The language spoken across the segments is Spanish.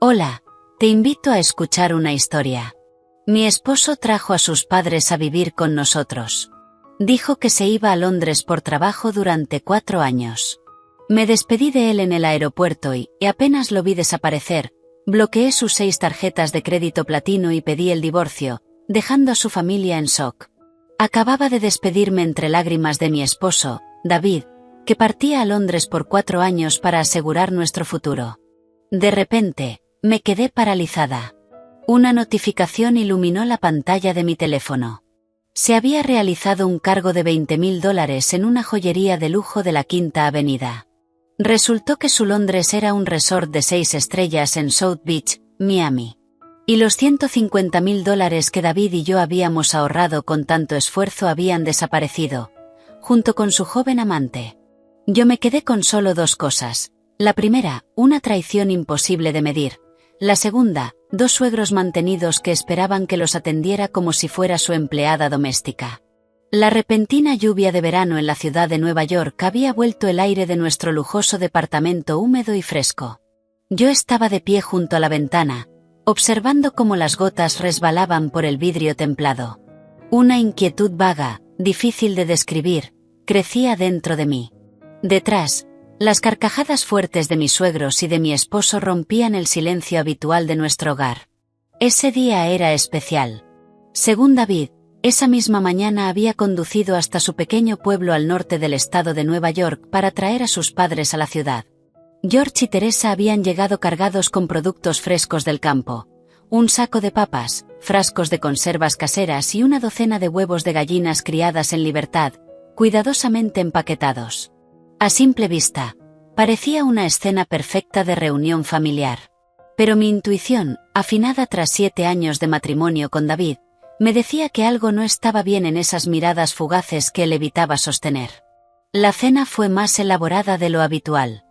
Hola, te invito a escuchar una historia. Mi esposo trajo a sus padres a vivir con nosotros. Dijo que se iba a Londres por trabajo durante 4 años. Me despedí de él en el aeropuerto y apenas lo vi desaparecer, bloqueé sus 6 tarjetas de crédito platino y pedí el divorcio, dejando a su familia en shock. Acababa de despedirme entre lágrimas de mi esposo, David, que partía a Londres por 4 años para asegurar nuestro futuro. De repente, me quedé paralizada. Una notificación iluminó la pantalla de mi teléfono. Se había realizado un cargo de $20.000 en una joyería de lujo de la Quinta Avenida. Resultó que su Londres era un resort de 6 estrellas en South Beach, Miami. Y los $150.000 que David y yo habíamos ahorrado con tanto esfuerzo habían desaparecido, junto con su joven amante. Yo me quedé con solo 2 cosas. La primera, una traición imposible de medir. La segunda, 2 suegros mantenidos que esperaban que los atendiera como si fuera su empleada doméstica. La repentina lluvia de verano en la ciudad de Nueva York había vuelto el aire de nuestro lujoso departamento húmedo y fresco. Yo estaba de pie junto a la ventana, observando cómo las gotas resbalaban por el vidrio templado. Una inquietud vaga, difícil de describir, crecía dentro de mí. Detrás, las carcajadas fuertes de mis suegros y de mi esposo rompían el silencio habitual de nuestro hogar. Ese día era especial. Según David, esa misma mañana había conducido hasta su pequeño pueblo al norte del estado de Nueva York para traer a sus padres a la ciudad. George y Teresa habían llegado cargados con productos frescos del campo, un saco de papas, frascos de conservas caseras y una docena de huevos de gallinas criadas en libertad, cuidadosamente empaquetados. A simple vista, parecía una escena perfecta de reunión familiar. Pero mi intuición, afinada tras 7 años de matrimonio con David, me decía que algo no estaba bien en esas miradas fugaces que él evitaba sostener. La cena fue más elaborada de lo habitual.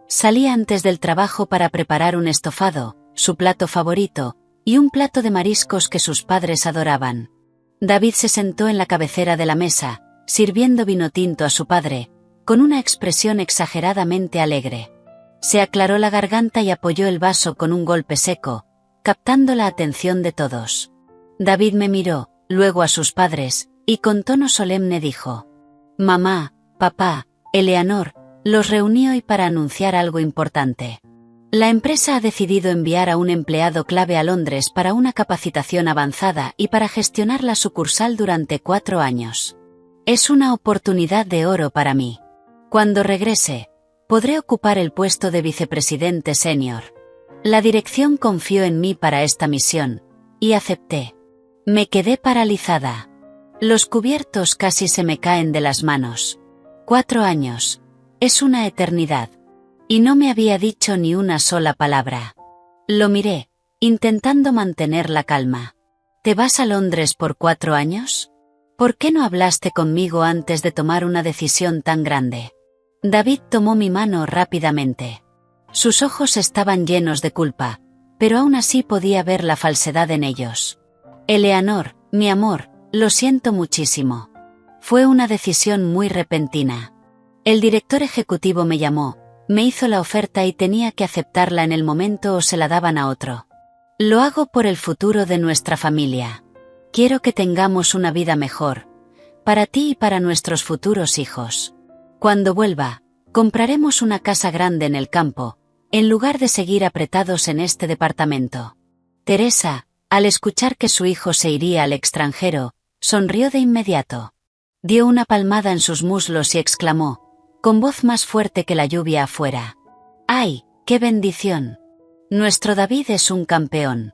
Salí antes del trabajo para preparar un estofado, su plato favorito, y un plato de mariscos que sus padres adoraban. David se sentó en la cabecera de la mesa, sirviendo vino tinto a su padre, con una expresión exageradamente alegre. Se aclaró la garganta y apoyó el vaso con un golpe seco, captando la atención de todos. David me miró, luego a sus padres, y con tono solemne dijo: «Mamá, papá, Eleanor, los reuní hoy para anunciar algo importante. La empresa ha decidido enviar a un empleado clave a Londres para una capacitación avanzada y para gestionar la sucursal durante 4 años. Es una oportunidad de oro para mí. Cuando regrese, podré ocupar el puesto de vicepresidente senior. La dirección confió en mí para esta misión, y acepté. Me quedé paralizada. Los cubiertos casi se me caen de las manos. 4 años. Es una eternidad. Y no me había dicho ni una sola palabra. Lo miré, intentando mantener la calma. ¿Te vas a Londres por 4 años? ¿Por qué no hablaste conmigo antes de tomar una decisión tan grande? David tomó mi mano rápidamente. Sus ojos estaban llenos de culpa, pero aún así podía ver la falsedad en ellos. Eleanor, mi amor, lo siento muchísimo. Fue una decisión muy repentina. El director ejecutivo me llamó, me hizo la oferta y tenía que aceptarla en el momento o se la daban a otro. Lo hago por el futuro de nuestra familia. Quiero que tengamos una vida mejor, para ti y para nuestros futuros hijos. Cuando vuelva, compraremos una casa grande en el campo, en lugar de seguir apretados en este departamento». Teresa, al escuchar que su hijo se iría al extranjero, sonrió de inmediato. Dio una palmada en sus muslos y exclamó, con voz más fuerte que la lluvia afuera: «¡Ay, qué bendición! Nuestro David es un campeón.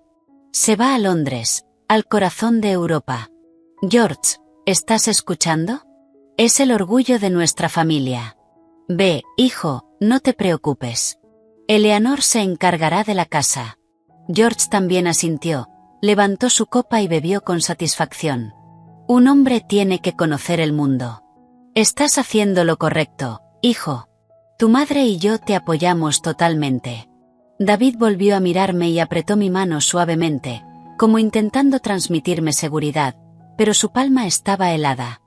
Se va a Londres, al corazón de Europa. George, ¿estás escuchando? Es el orgullo de nuestra familia. Ve, hijo, no te preocupes. Eleanor se encargará de la casa». George también asintió, levantó su copa y bebió con satisfacción. Un hombre tiene que conocer el mundo. Estás haciendo lo correcto, hijo. Tu madre y yo te apoyamos totalmente. David volvió a mirarme y apretó mi mano suavemente, como intentando transmitirme seguridad, pero su palma estaba helada.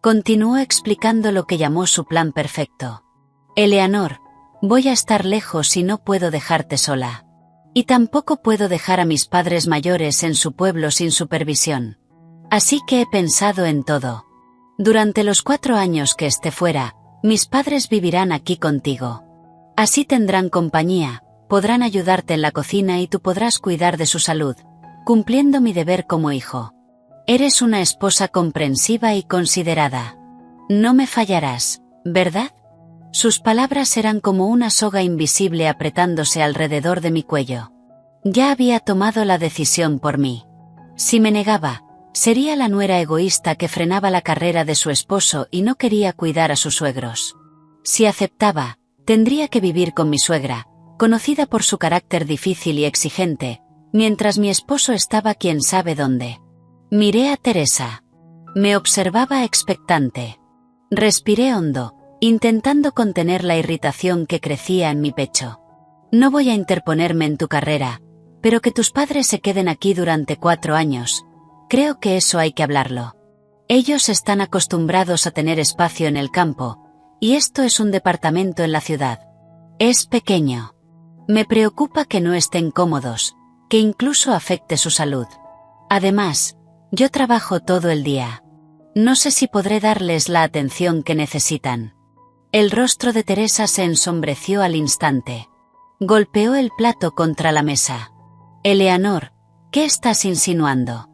Continuó explicando lo que llamó su plan perfecto. «Eleanor, voy a estar lejos y no puedo dejarte sola. Y tampoco puedo dejar a mis padres mayores en su pueblo sin supervisión. Así que he pensado en todo. Durante los 4 años que esté fuera, mis padres vivirán aquí contigo. Así tendrán compañía, podrán ayudarte en la cocina y tú podrás cuidar de su salud, cumpliendo mi deber como hijo. Eres una esposa comprensiva y considerada. No me fallarás, ¿verdad? Sus palabras eran como una soga invisible apretándose alrededor de mi cuello. Ya había tomado la decisión por mí. Si me negaba, sería la nuera egoísta que frenaba la carrera de su esposo y no quería cuidar a sus suegros. Si aceptaba, tendría que vivir con mi suegra, conocida por su carácter difícil y exigente, mientras mi esposo estaba quién sabe dónde. Miré a Teresa. Me observaba expectante. Respiré hondo, intentando contener la irritación que crecía en mi pecho. No voy a interponerme en tu carrera, pero que tus padres se queden aquí durante 4 años. Creo que eso hay que hablarlo. Ellos están acostumbrados a tener espacio en el campo, y esto es un departamento en la ciudad. Es pequeño. Me preocupa que no estén cómodos, que incluso afecte su salud. Además, yo trabajo todo el día. No sé si podré darles la atención que necesitan. El rostro de Teresa se ensombreció al instante. Golpeó el plato contra la mesa. Eleanor, ¿qué estás insinuando?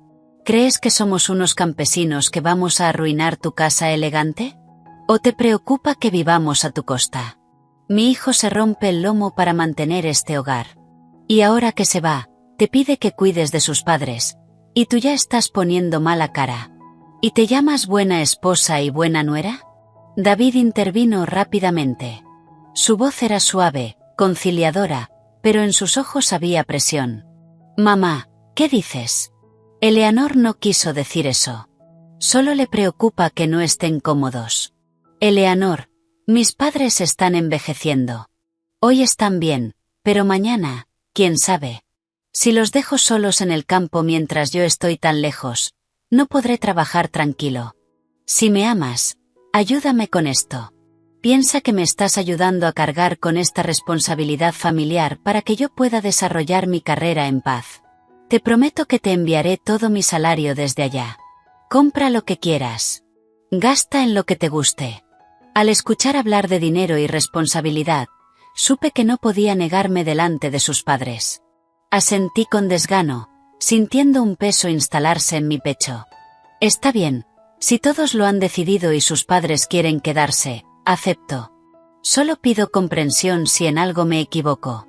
¿Crees que somos unos campesinos que vamos a arruinar tu casa elegante? ¿O te preocupa que vivamos a tu costa? Mi hijo se rompe el lomo para mantener este hogar. Y ahora que se va, te pide que cuides de sus padres, y tú ya estás poniendo mala cara. ¿Y te llamas buena esposa y buena nuera? David intervino rápidamente. Su voz era suave, conciliadora, pero en sus ojos había presión. Mamá, ¿qué dices? Eleanor no quiso decir eso. Solo le preocupa que no estén cómodos. Eleanor, mis padres están envejeciendo. Hoy están bien, pero mañana, quién sabe. Si los dejo solos en el campo mientras yo estoy tan lejos, no podré trabajar tranquilo. Si me amas, ayúdame con esto. Piensa que me estás ayudando a cargar con esta responsabilidad familiar para que yo pueda desarrollar mi carrera en paz. Te prometo que te enviaré todo mi salario desde allá. Compra lo que quieras. Gasta en lo que te guste. Al escuchar hablar de dinero y responsabilidad, supe que no podía negarme delante de sus padres. Asentí con desgano, sintiendo un peso instalarse en mi pecho. Está bien, si todos lo han decidido y sus padres quieren quedarse, acepto. Solo pido comprensión si en algo me equivoco.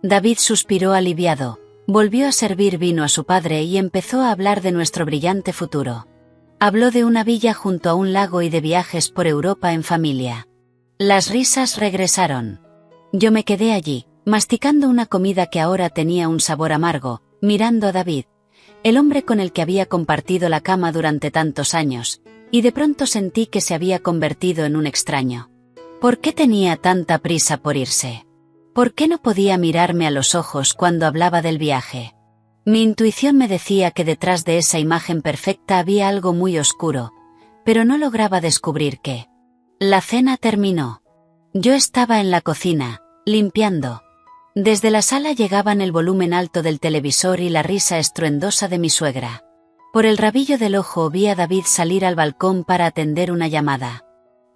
David suspiró aliviado, volvió a servir vino a su padre y empezó a hablar de nuestro brillante futuro. Habló de una villa junto a un lago y de viajes por Europa en familia. Las risas regresaron. Yo me quedé allí, masticando una comida que ahora tenía un sabor amargo, mirando a David, el hombre con el que había compartido la cama durante tantos años, y de pronto sentí que se había convertido en un extraño. ¿Por qué tenía tanta prisa por irse? ¿Por qué no podía mirarme a los ojos cuando hablaba del viaje? Mi intuición me decía que detrás de esa imagen perfecta había algo muy oscuro, pero no lograba descubrir qué. La cena terminó. Yo estaba en la cocina, limpiando. Desde la sala llegaban el volumen alto del televisor y la risa estruendosa de mi suegra. Por el rabillo del ojo vi a David salir al balcón para atender una llamada.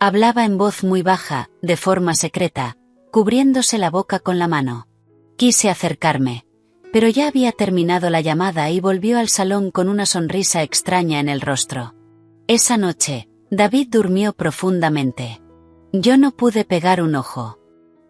Hablaba en voz muy baja, de forma secreta, cubriéndose la boca con la mano. Quise acercarme, pero ya había terminado la llamada y volvió al salón con una sonrisa extraña en el rostro. Esa noche, David durmió profundamente. Yo no pude pegar un ojo.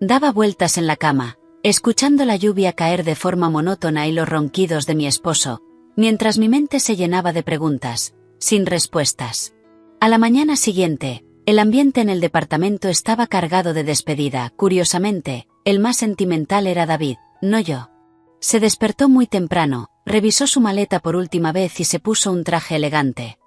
Daba vueltas en la cama, escuchando la lluvia caer de forma monótona y los ronquidos de mi esposo, mientras mi mente se llenaba de preguntas, sin respuestas. A la mañana siguiente, el ambiente en el departamento estaba cargado de despedida. Curiosamente, el más sentimental era David, no yo. Se despertó muy temprano, revisó su maleta por última vez y se puso un traje elegante.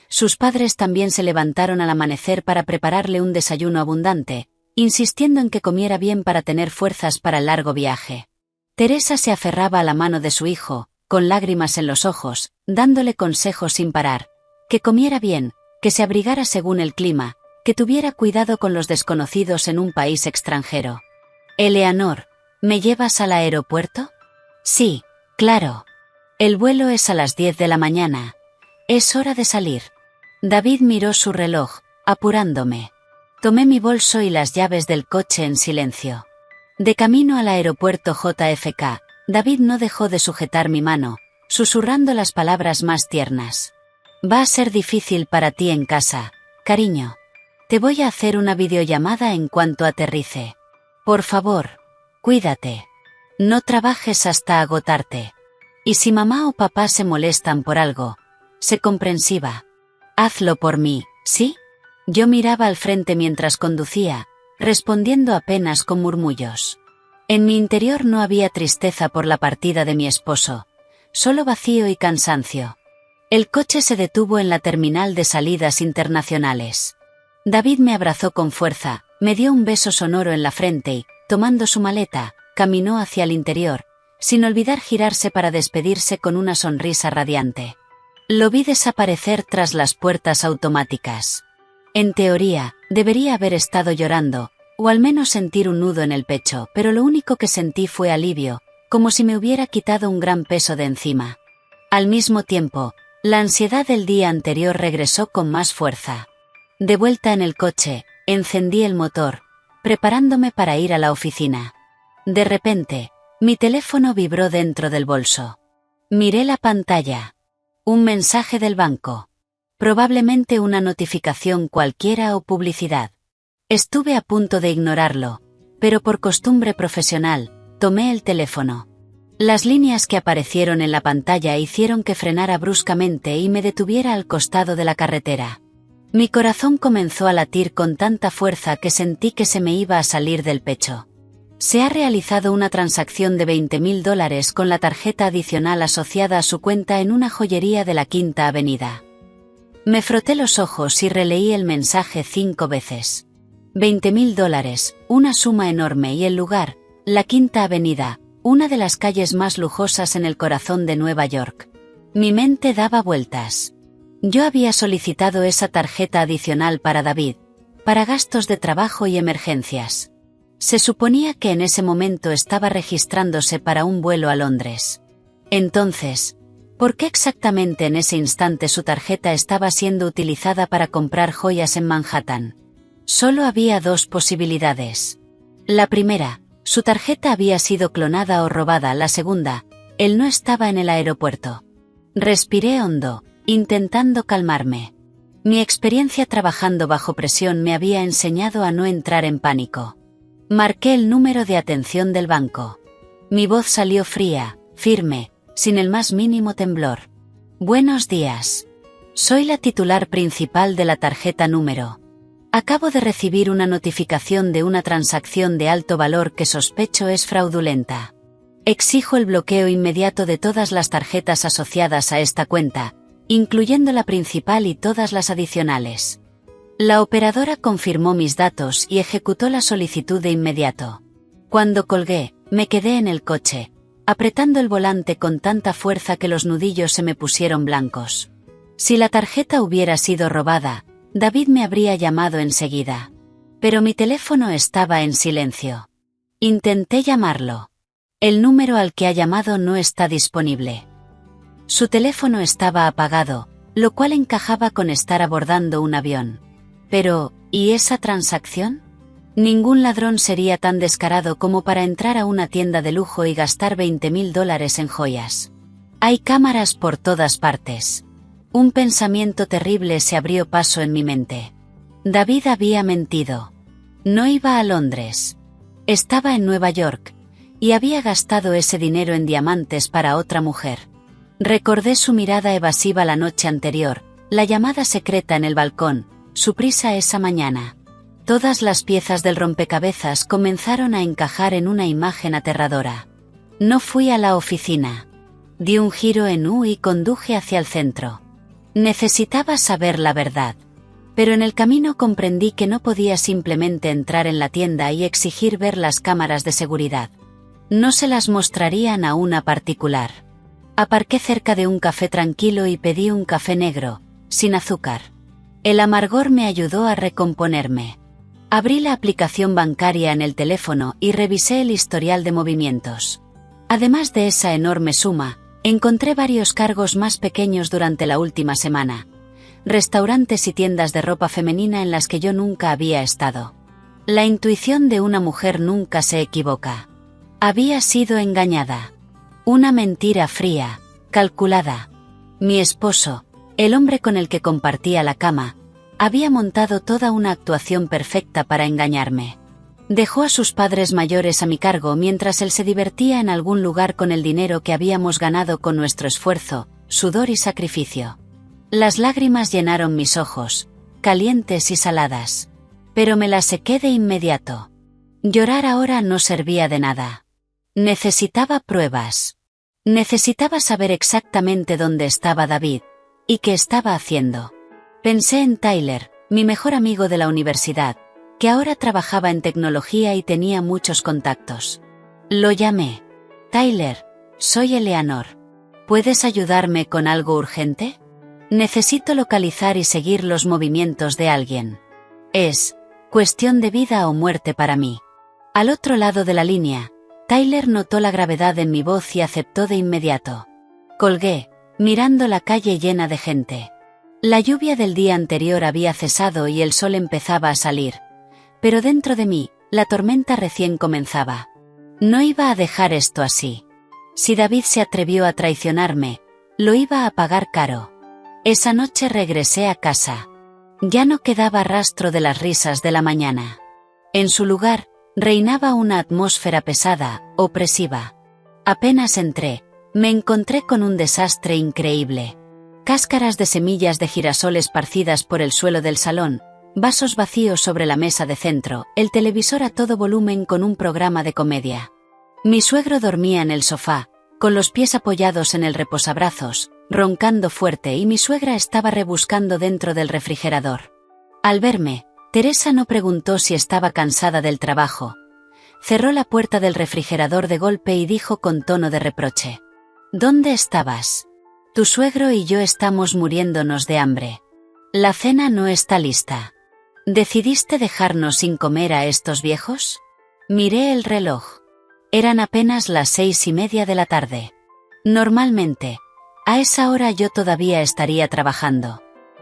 Sus padres también se levantaron al amanecer para prepararle un desayuno abundante, insistiendo en que comiera bien para tener fuerzas para el largo viaje. Teresa se aferraba a la mano de su hijo, con lágrimas en los ojos, dándole consejos sin parar, que comiera bien, que se abrigara según el clima, que tuviera cuidado con los desconocidos en un país extranjero. Eleanor, ¿me llevas al aeropuerto? Sí, claro. El vuelo es a las 10 de la mañana. Es hora de salir. David miró su reloj, apurándome. Tomé mi bolso y las llaves del coche en silencio. De camino al aeropuerto JFK, David no dejó de sujetar mi mano, susurrando las palabras más tiernas. Va a ser difícil para ti en casa, cariño. Te voy a hacer una videollamada en cuanto aterrice. Por favor, cuídate. No trabajes hasta agotarte. Y si mamá o papá se molestan por algo, sé comprensiva. Hazlo por mí, ¿sí? Yo miraba al frente mientras conducía, respondiendo apenas con murmullos. En mi interior no había tristeza por la partida de mi esposo, solo vacío y cansancio. El coche se detuvo en la terminal de salidas internacionales. David me abrazó con fuerza, me dio un beso sonoro en la frente y, tomando su maleta, caminó hacia el interior, sin olvidar girarse para despedirse con una sonrisa radiante. Lo vi desaparecer tras las puertas automáticas. En teoría, debería haber estado llorando, o al menos sentir un nudo en el pecho, pero lo único que sentí fue alivio, como si me hubiera quitado un gran peso de encima. Al mismo tiempo, la ansiedad del día anterior regresó con más fuerza. De vuelta en el coche, encendí el motor, preparándome para ir a la oficina. De repente, mi teléfono vibró dentro del bolso. Miré la pantalla. Un mensaje del banco. Probablemente una notificación cualquiera o publicidad. Estuve a punto de ignorarlo, pero por costumbre profesional, tomé el teléfono. Las líneas que aparecieron en la pantalla hicieron que frenara bruscamente y me detuviera al costado de la carretera. Mi corazón comenzó a latir con tanta fuerza que sentí que se me iba a salir del pecho. Se ha realizado una transacción de $20,000 con la tarjeta adicional asociada a su cuenta en una joyería de la Quinta Avenida. Me froté los ojos y releí el mensaje 5 veces. $20,000, una suma enorme y el lugar, la Quinta Avenida, una de las calles más lujosas en el corazón de Nueva York. Mi mente daba vueltas. Yo había solicitado esa tarjeta adicional para David, para gastos de trabajo y emergencias. Se suponía que en ese momento estaba registrándose para un vuelo a Londres. Entonces, ¿por qué exactamente en ese instante su tarjeta estaba siendo utilizada para comprar joyas en Manhattan? Solo había dos posibilidades. La primera, su tarjeta había sido clonada o robada. La segunda, él no estaba en el aeropuerto. Respiré hondo, intentando calmarme. Mi experiencia trabajando bajo presión me había enseñado a no entrar en pánico. Marqué el número de atención del banco. Mi voz salió fría, firme, sin el más mínimo temblor. Buenos días. Soy la titular principal de la tarjeta número. Acabo de recibir una notificación de una transacción de alto valor que sospecho es fraudulenta. Exijo el bloqueo inmediato de todas las tarjetas asociadas a esta cuenta, incluyendo la principal y todas las adicionales. La operadora confirmó mis datos y ejecutó la solicitud de inmediato. Cuando colgué, me quedé en el coche, apretando el volante con tanta fuerza que los nudillos se me pusieron blancos. Si la tarjeta hubiera sido robada, David me habría llamado enseguida. Pero mi teléfono estaba en silencio. Intenté llamarlo. El número al que ha llamado no está disponible. Su teléfono estaba apagado, lo cual encajaba con estar abordando un avión. Pero, ¿y esa transacción? Ningún ladrón sería tan descarado como para entrar a una tienda de lujo y gastar $20,000 en joyas. Hay cámaras por todas partes. Un pensamiento terrible se abrió paso en mi mente. David había mentido. No iba a Londres. Estaba en Nueva York, y había gastado ese dinero en diamantes para otra mujer. Recordé su mirada evasiva la noche anterior, la llamada secreta en el balcón, su prisa esa mañana. Todas las piezas del rompecabezas comenzaron a encajar en una imagen aterradora. No fui a la oficina. Di un giro en U y conduje hacia el centro. Necesitaba saber la verdad. Pero en el camino comprendí que no podía simplemente entrar en la tienda y exigir ver las cámaras de seguridad. No se las mostrarían a una particular. Aparqué cerca de un café tranquilo y pedí un café negro, sin azúcar. El amargor me ayudó a recomponerme. Abrí la aplicación bancaria en el teléfono y revisé el historial de movimientos. Además de esa enorme suma, encontré varios cargos más pequeños durante la última semana. Restaurantes y tiendas de ropa femenina en las que yo nunca había estado. La intuición de una mujer nunca se equivoca. Había sido engañada. Una mentira fría, calculada. Mi esposo, el hombre con el que compartía la cama, había montado toda una actuación perfecta para engañarme. Dejó a sus padres mayores a mi cargo mientras él se divertía en algún lugar con el dinero que habíamos ganado con nuestro esfuerzo, sudor y sacrificio. Las lágrimas llenaron mis ojos, calientes y saladas. Pero me las sequé de inmediato. Llorar ahora no servía de nada. Necesitaba pruebas. Necesitaba saber exactamente dónde estaba David, y qué estaba haciendo. Pensé en Tyler, mi mejor amigo de la universidad, que ahora trabajaba en tecnología y tenía muchos contactos. Lo llamé. Tyler, soy Eleanor. ¿Puedes ayudarme con algo urgente? Necesito localizar y seguir los movimientos de alguien. Es cuestión de vida o muerte para mí. Al otro lado de la línea, Tyler notó la gravedad en mi voz y aceptó de inmediato. Colgué, mirando la calle llena de gente. La lluvia del día anterior había cesado y el sol empezaba a salir. Pero dentro de mí, la tormenta recién comenzaba. No iba a dejar esto así. Si David se atrevió a traicionarme, lo iba a pagar caro. Esa noche regresé a casa. Ya no quedaba rastro de las risas de la mañana. En su lugar, reinaba una atmósfera pesada, opresiva. Apenas entré, me encontré con un desastre increíble. Cáscaras de semillas de girasol esparcidas por el suelo del salón, vasos vacíos sobre la mesa de centro, el televisor a todo volumen con un programa de comedia. Mi suegro dormía en el sofá, con los pies apoyados en el reposabrazos, roncando fuerte, y mi suegra estaba rebuscando dentro del refrigerador. Al verme, Teresa no preguntó si estaba cansada del trabajo. Cerró la puerta del refrigerador de golpe y dijo con tono de reproche: ¿Dónde estabas? Tu suegro y yo estamos muriéndonos de hambre. La cena no está lista. ¿Decidiste dejarnos sin comer a estos viejos? Miré el reloj. Eran apenas las 6:30 de la tarde. Normalmente, a esa hora yo todavía estaría trabajando.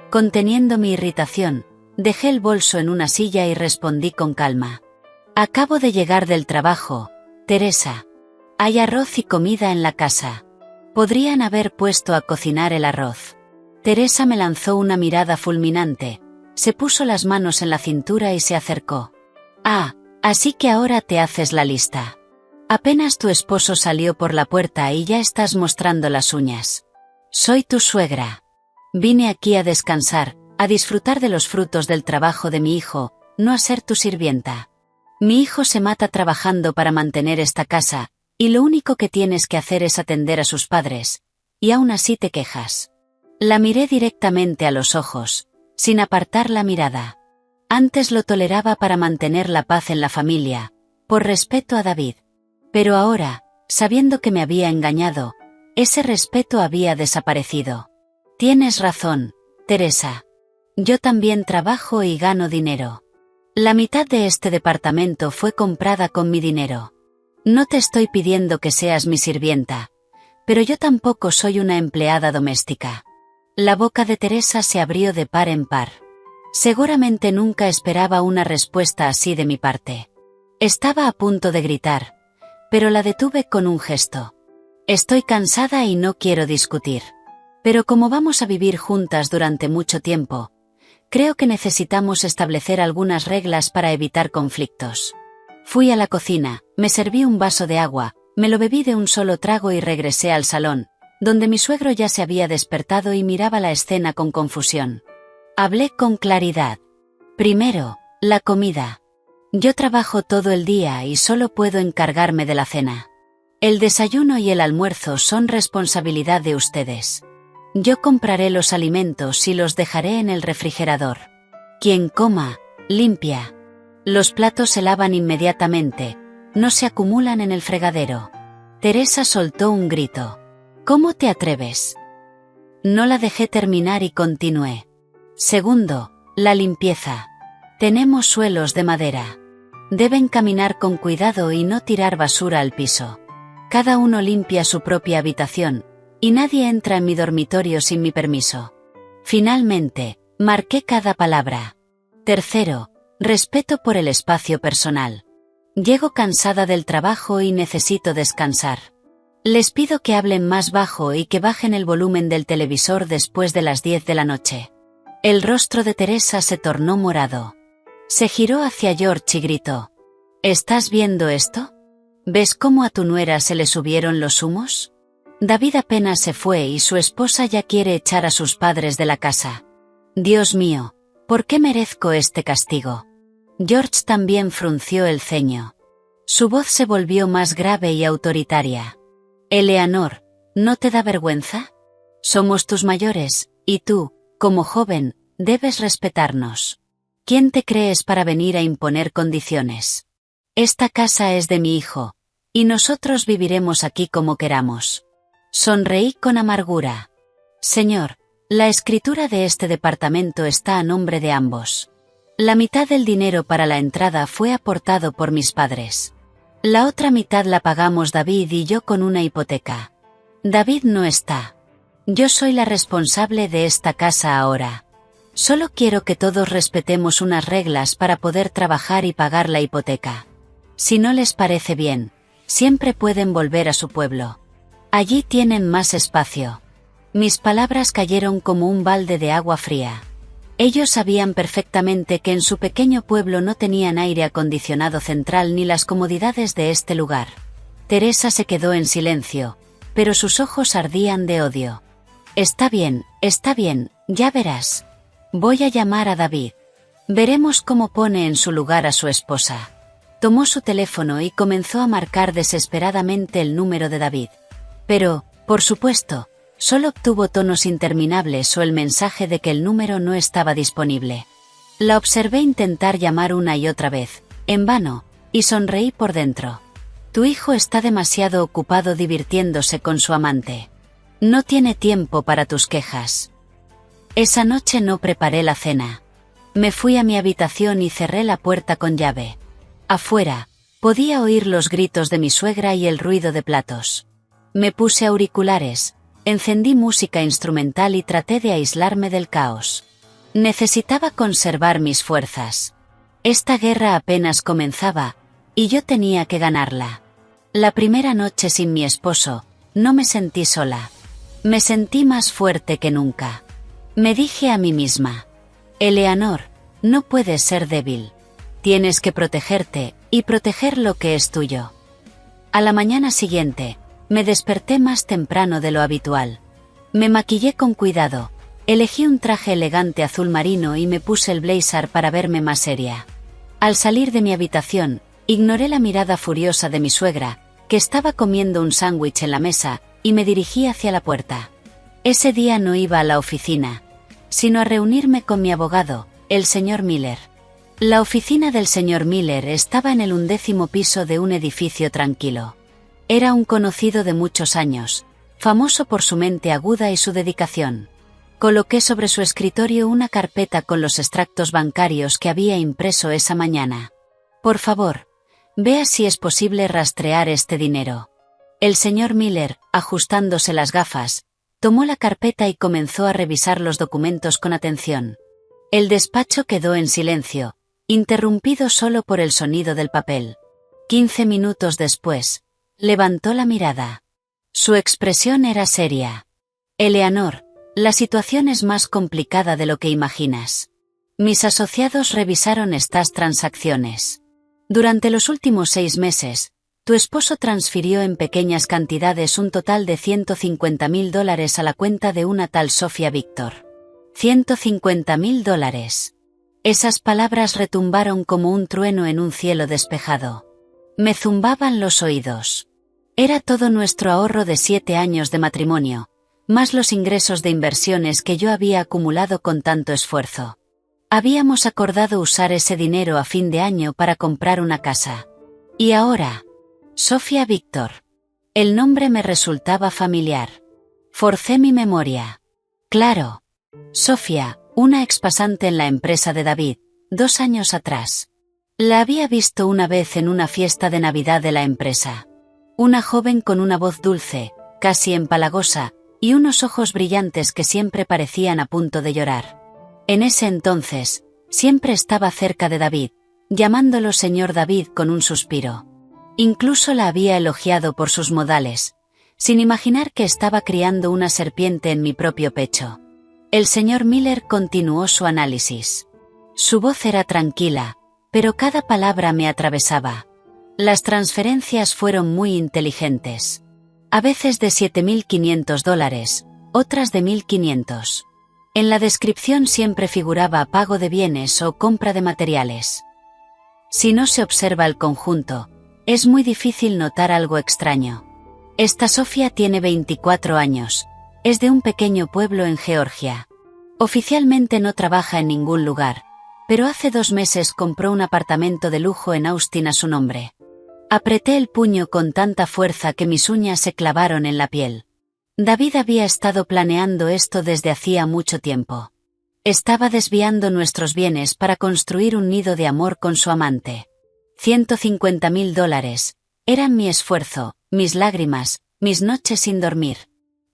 Conteniendo mi irritación, dejé el bolso en una silla y respondí con calma. Acabo de llegar del trabajo, Teresa. Hay arroz y comida en la casa. Podrían haber puesto a cocinar el arroz. Teresa me lanzó una mirada fulminante, se puso las manos en la cintura y se acercó. Ah, así que ahora te haces la lista. Apenas tu esposo salió por la puerta y ya estás mostrando las uñas. Soy tu suegra. Vine aquí a descansar, a disfrutar de los frutos del trabajo de mi hijo, no a ser tu sirvienta. Mi hijo se mata trabajando para mantener esta casa, y lo único que tienes que hacer es atender a sus padres, y aún así te quejas. La miré directamente a los ojos, sin apartar la mirada. Antes lo toleraba para mantener la paz en la familia, por respeto a David. Pero ahora, sabiendo que me había engañado, ese respeto había desaparecido. Tienes razón, Teresa. Yo también trabajo y gano dinero. La mitad de este departamento fue comprada con mi dinero. No te estoy pidiendo que seas mi sirvienta, pero yo tampoco soy una empleada doméstica. La boca de Teresa se abrió de par en par. Seguramente nunca esperaba una respuesta así de mi parte. Estaba a punto de gritar, pero la detuve con un gesto. Estoy cansada y no quiero discutir. Pero como vamos a vivir juntas durante mucho tiempo, creo que necesitamos establecer algunas reglas para evitar conflictos. Fui a la cocina, me serví un vaso de agua, me lo bebí de un solo trago y regresé al salón, donde mi suegro ya se había despertado y miraba la escena con confusión. Hablé con claridad. Primero, la comida. Yo trabajo todo el día y solo puedo encargarme de la cena. El desayuno y el almuerzo son responsabilidad de ustedes. Yo compraré los alimentos y los dejaré en el refrigerador. Quien coma, limpia. Los platos se lavan inmediatamente, no se acumulan en el fregadero. Teresa soltó un grito. ¿Cómo te atreves? No la dejé terminar y continué. Segundo, la limpieza. Tenemos suelos de madera. Deben caminar con cuidado y no tirar basura al piso. Cada uno limpia su propia habitación, y nadie entra en mi dormitorio sin mi permiso. Finalmente, marqué cada palabra. Tercero, respeto por el espacio personal. Llego cansada del trabajo y necesito descansar. Les pido que hablen más bajo y que bajen el volumen del televisor después de las 10 de la noche. El rostro de Teresa se tornó morado. Se giró hacia George y gritó: ¿Estás viendo esto? ¿Ves cómo a tu nuera se le subieron los humos? David apenas se fue y su esposa ya quiere echar a sus padres de la casa. Dios mío, ¿por qué merezco este castigo? George también frunció el ceño. Su voz se volvió más grave y autoritaria. Eleanor, ¿no te da vergüenza? Somos tus mayores, y tú, como joven, debes respetarnos. ¿Quién te crees para venir a imponer condiciones? Esta casa es de mi hijo, y nosotros viviremos aquí como queramos. Sonreí con amargura. Señor, la escritura de este departamento está a nombre de ambos. La mitad del dinero para la entrada fue aportado por mis padres. La otra mitad la pagamos David y yo con una hipoteca. David no está. Yo soy la responsable de esta casa ahora. Solo quiero que todos respetemos unas reglas para poder trabajar y pagar la hipoteca. Si no les parece bien, siempre pueden volver a su pueblo. Allí tienen más espacio. Mis palabras cayeron como un balde de agua fría. Ellos sabían perfectamente que en su pequeño pueblo no tenían aire acondicionado central ni las comodidades de este lugar. Teresa se quedó en silencio, pero sus ojos ardían de odio. Está bien, ya verás. Voy a llamar a David. Veremos cómo pone en su lugar a su esposa. Tomó su teléfono y comenzó a marcar desesperadamente el número de David. Pero, por supuesto, solo obtuvo tonos interminables o el mensaje de que el número no estaba disponible. La observé intentar llamar una y otra vez, en vano, y sonreí por dentro. Tu hijo está demasiado ocupado divirtiéndose con su amante. No tiene tiempo para tus quejas. Esa noche no preparé la cena. Me fui a mi habitación y cerré la puerta con llave. Afuera, podía oír los gritos de mi suegra y el ruido de platos. Me puse auriculares, encendí música instrumental y traté de aislarme del caos. Necesitaba conservar mis fuerzas. Esta guerra apenas comenzaba, y yo tenía que ganarla. La primera noche sin mi esposo, no me sentí sola. Me sentí más fuerte que nunca. Me dije a mí misma: Eleanor, no puedes ser débil. Tienes que protegerte, y proteger lo que es tuyo. A la mañana siguiente, me desperté más temprano de lo habitual. Me maquillé con cuidado, elegí un traje elegante azul marino y me puse el blazer para verme más seria. Al salir de mi habitación, ignoré la mirada furiosa de mi suegra, que estaba comiendo un sándwich en la mesa, y me dirigí hacia la puerta. Ese día no iba a la oficina, sino a reunirme con mi abogado, el señor Miller. La oficina del señor Miller estaba en el 11º piso de un edificio tranquilo. Era un conocido de muchos años, famoso por su mente aguda y su dedicación. Coloqué sobre su escritorio una carpeta con los extractos bancarios que había impreso esa mañana. Por favor, vea si es posible rastrear este dinero. El señor Miller, ajustándose las gafas, tomó la carpeta y comenzó a revisar los documentos con atención. El despacho quedó en silencio, interrumpido solo por el sonido del papel. 15 minutos después, levantó la mirada. Su expresión era seria. Eleanor, la situación es más complicada de lo que imaginas. Mis asociados revisaron estas transacciones. Durante los últimos 6 meses, tu esposo transfirió en pequeñas cantidades un total de $150.000 a la cuenta de una tal Sofía Víctor. $150.000. Esas palabras retumbaron como un trueno en un cielo despejado. Me zumbaban los oídos. Era todo nuestro ahorro de 7 años de matrimonio, más los ingresos de inversiones que yo había acumulado con tanto esfuerzo. Habíamos acordado usar ese dinero a fin de año para comprar una casa. Y ahora, Sofía Víctor. El nombre me resultaba familiar. Forcé mi memoria. Claro. Sofía, una expasante en la empresa de David, 2 años atrás. La había visto una vez en una fiesta de Navidad de la empresa. Una joven con una voz dulce, casi empalagosa, y unos ojos brillantes que siempre parecían a punto de llorar. En ese entonces, siempre estaba cerca de David, llamándolo señor David con un suspiro. Incluso la había elogiado por sus modales, sin imaginar que estaba criando una serpiente en mi propio pecho. El señor Miller continuó su análisis. Su voz era tranquila, pero cada palabra me atravesaba. Las transferencias fueron muy inteligentes. A veces de $7.500, otras de 1.500. En la descripción siempre figuraba pago de bienes o compra de materiales. Si no se observa el conjunto, es muy difícil notar algo extraño. Esta Sofía tiene 24 años, es de un pequeño pueblo en Georgia. Oficialmente no trabaja en ningún lugar, pero hace 2 meses compró un apartamento de lujo en Austin a su nombre. Apreté el puño con tanta fuerza que mis uñas se clavaron en la piel. David había estado planeando esto desde hacía mucho tiempo. Estaba desviando nuestros bienes para construir un nido de amor con su amante. $150.000. Eran mi esfuerzo, mis lágrimas, mis noches sin dormir.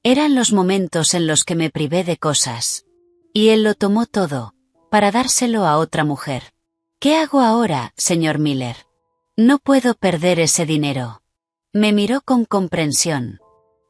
Eran los momentos en los que me privé de cosas. Y él lo tomó todo, para dárselo a otra mujer. ¿Qué hago ahora, señor Miller? No puedo perder ese dinero. Me miró con comprensión.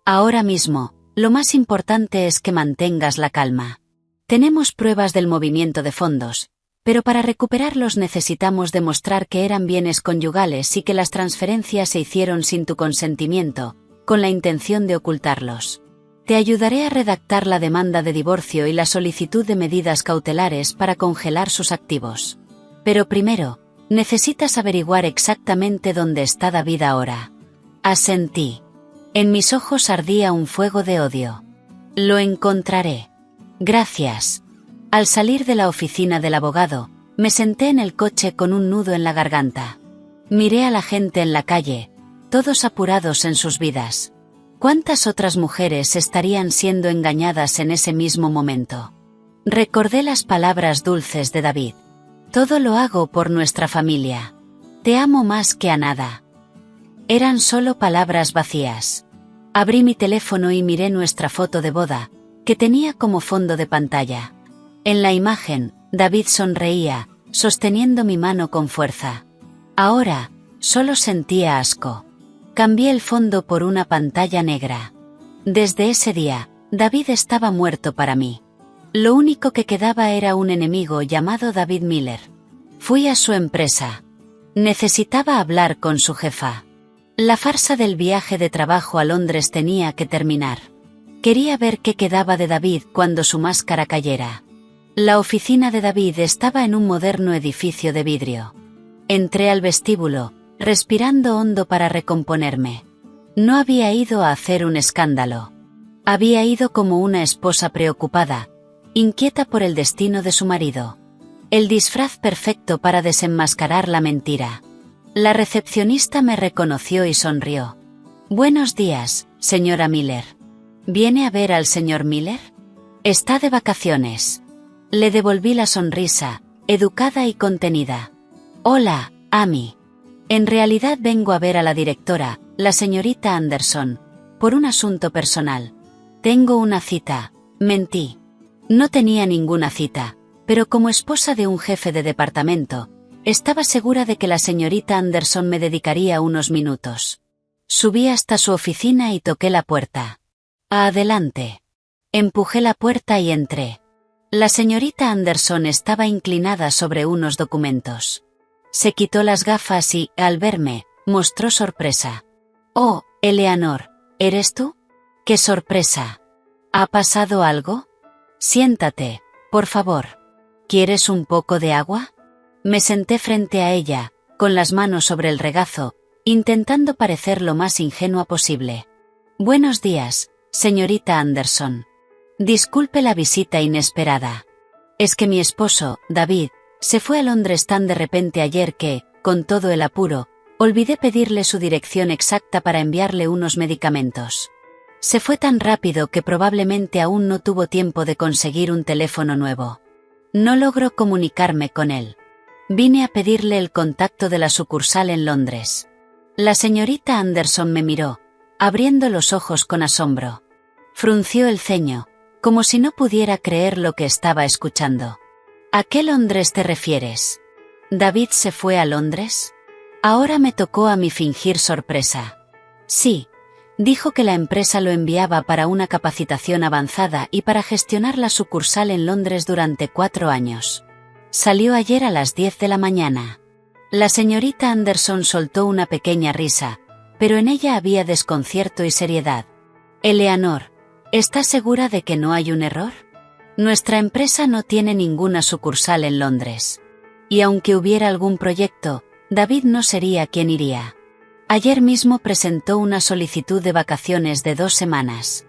Ahora mismo, lo más importante es que mantengas la calma. Tenemos pruebas del movimiento de fondos, pero para recuperarlos necesitamos demostrar que eran bienes conyugales y que las transferencias se hicieron sin tu consentimiento, con la intención de ocultarlos. Te ayudaré a redactar la demanda de divorcio y la solicitud de medidas cautelares para congelar sus activos. Pero primero, necesitas averiguar exactamente dónde está David ahora. Asentí. En mis ojos ardía un fuego de odio. Lo encontraré. Gracias. Al salir de la oficina del abogado, me senté en el coche con un nudo en la garganta. Miré a la gente en la calle, todos apurados en sus vidas. ¿Cuántas otras mujeres estarían siendo engañadas en ese mismo momento? Recordé las palabras dulces de David. Todo lo hago por nuestra familia. Te amo más que a nada. Eran solo palabras vacías. Abrí mi teléfono y miré nuestra foto de boda, que tenía como fondo de pantalla. En la imagen, David sonreía, sosteniendo mi mano con fuerza. Ahora, solo sentía asco. Cambié el fondo por una pantalla negra. Desde ese día, David estaba muerto para mí. Lo único que quedaba era un enemigo llamado David Miller. Fui a su empresa. Necesitaba hablar con su jefa. La farsa del viaje de trabajo a Londres tenía que terminar. Quería ver qué quedaba de David cuando su máscara cayera. La oficina de David estaba en un moderno edificio de vidrio. Entré al vestíbulo, respirando hondo para recomponerme. No había ido a hacer un escándalo. Había ido como una esposa preocupada, inquieta por el destino de su marido. El disfraz perfecto para desenmascarar la mentira. La recepcionista me reconoció y sonrió. Buenos días, señora Miller. ¿Viene a ver al señor Miller? Está de vacaciones. Le devolví la sonrisa, educada y contenida. Hola, Amy. En realidad vengo a ver a la directora, la señorita Anderson, por un asunto personal. Tengo una cita. Mentí. No tenía ninguna cita, pero como esposa de un jefe de departamento, estaba segura de que la señorita Anderson me dedicaría unos minutos. Subí hasta su oficina y toqué la puerta. Adelante. Empujé la puerta y entré. La señorita Anderson estaba inclinada sobre unos documentos. Se quitó las gafas y, al verme, mostró sorpresa. Oh, Eleanor, ¿eres tú? ¡Qué sorpresa! ¿Ha pasado algo? Siéntate, por favor. ¿Quieres un poco de agua? Me senté frente a ella, con las manos sobre el regazo, intentando parecer lo más ingenua posible. Buenos días, señorita Anderson. Disculpe la visita inesperada. Es que mi esposo, David, se fue a Londres tan de repente ayer que, con todo el apuro, olvidé pedirle su dirección exacta para enviarle unos medicamentos. Se fue tan rápido que probablemente aún no tuvo tiempo de conseguir un teléfono nuevo. No logro comunicarme con él. Vine a pedirle el contacto de la sucursal en Londres. La señorita Anderson me miró, abriendo los ojos con asombro. Frunció el ceño, como si no pudiera creer lo que estaba escuchando. ¿A qué Londres te refieres? ¿David se fue a Londres? Ahora me tocó a mí fingir sorpresa. Sí, dijo que la empresa lo enviaba para una capacitación avanzada y para gestionar la sucursal en Londres durante 4 años. Salió ayer a las 10 de la mañana. La señorita Anderson soltó una pequeña risa, pero en ella había desconcierto y seriedad. Eleanor, ¿estás segura de que no hay un error? Nuestra empresa no tiene ninguna sucursal en Londres. Y aunque hubiera algún proyecto, David no sería quien iría. Ayer mismo presentó una solicitud de vacaciones de 2 semanas.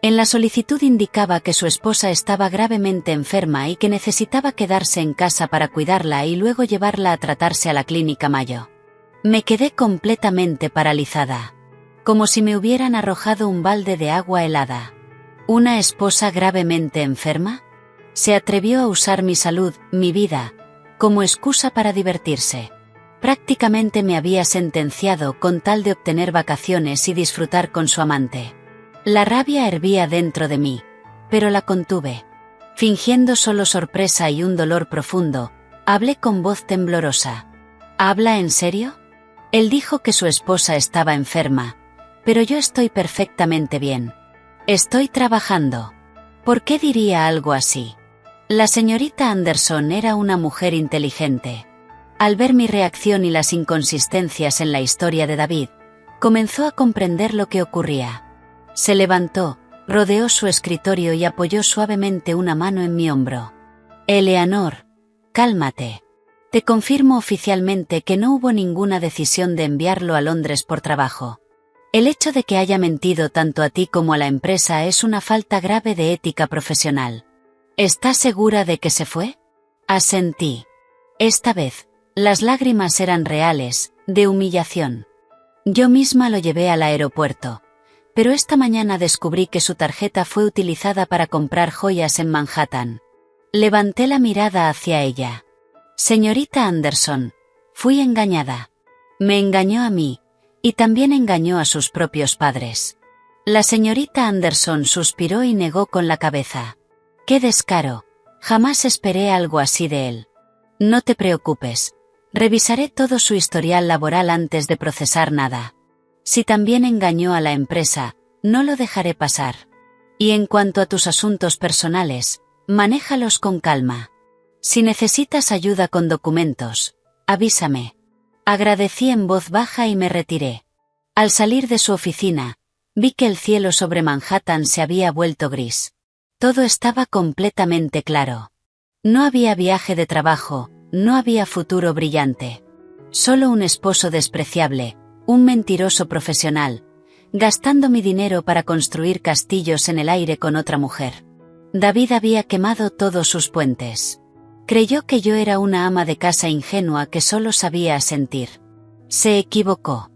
En la solicitud indicaba que su esposa estaba gravemente enferma y que necesitaba quedarse en casa para cuidarla y luego llevarla a tratarse a la clínica Mayo. Me quedé completamente paralizada. Como si me hubieran arrojado un balde de agua helada. ¿Una esposa gravemente enferma? Se atrevió a usar mi salud, mi vida, como excusa para divertirse. Prácticamente me había sentenciado con tal de obtener vacaciones y disfrutar con su amante. La rabia hervía dentro de mí, pero la contuve. Fingiendo solo sorpresa y un dolor profundo, hablé con voz temblorosa. ¿Habla en serio? Él dijo que su esposa estaba enferma, pero yo estoy perfectamente bien. Estoy trabajando. ¿Por qué diría algo así? La señorita Anderson era una mujer inteligente. Al ver mi reacción y las inconsistencias en la historia de David, comenzó a comprender lo que ocurría. Se levantó, rodeó su escritorio y apoyó suavemente una mano en mi hombro. Eleanor, cálmate. Te confirmo oficialmente que no hubo ninguna decisión de enviarlo a Londres por trabajo. El hecho de que haya mentido tanto a ti como a la empresa es una falta grave de ética profesional. ¿Estás segura de que se fue? Asentí. Esta vez, las lágrimas eran reales, de humillación. Yo misma lo llevé al aeropuerto, pero esta mañana descubrí que su tarjeta fue utilizada para comprar joyas en Manhattan. Levanté la mirada hacia ella. Señorita Anderson, fui engañada. Me engañó a mí. Y también engañó a sus propios padres. La señorita Anderson suspiró y negó con la cabeza. ¡Qué descaro! Jamás esperé algo así de él. No te preocupes. Revisaré todo su historial laboral antes de procesar nada. Si también engañó a la empresa, no lo dejaré pasar. Y en cuanto a tus asuntos personales, manéjalos con calma. Si necesitas ayuda con documentos, avísame. Agradecí en voz baja y me retiré. Al salir de su oficina, vi que el cielo sobre Manhattan se había vuelto gris. Todo estaba completamente claro. No había viaje de trabajo, no había futuro brillante. Solo un esposo despreciable, un mentiroso profesional, gastando mi dinero para construir castillos en el aire con otra mujer. David había quemado todos sus puentes. Creyó que yo era una ama de casa ingenua que solo sabía asentir. Se equivocó.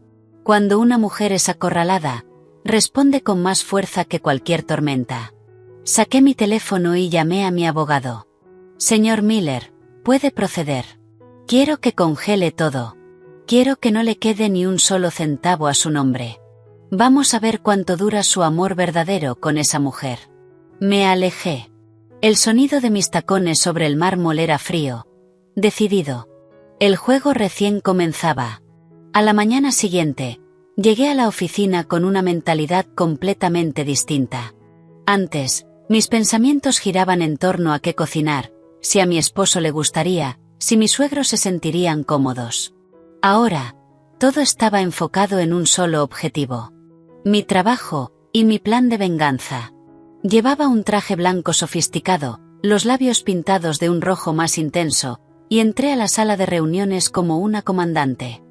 Cuando una mujer es acorralada, responde con más fuerza que cualquier tormenta. Saqué mi teléfono y llamé a mi abogado. Señor Miller, puede proceder. Quiero que congele todo. Quiero que no le quede ni un solo centavo a su nombre. Vamos a ver cuánto dura su amor verdadero con esa mujer. Me alejé. El sonido de mis tacones sobre el mármol era frío, decidido. El juego recién comenzaba. A la mañana siguiente, llegué a la oficina con una mentalidad completamente distinta. Antes, mis pensamientos giraban en torno a qué cocinar, si a mi esposo le gustaría, si mis suegros se sentirían cómodos. Ahora, todo estaba enfocado en un solo objetivo. Mi trabajo, y mi plan de venganza. Llevaba un traje blanco sofisticado, los labios pintados de un rojo más intenso, y entré a la sala de reuniones como una comandante.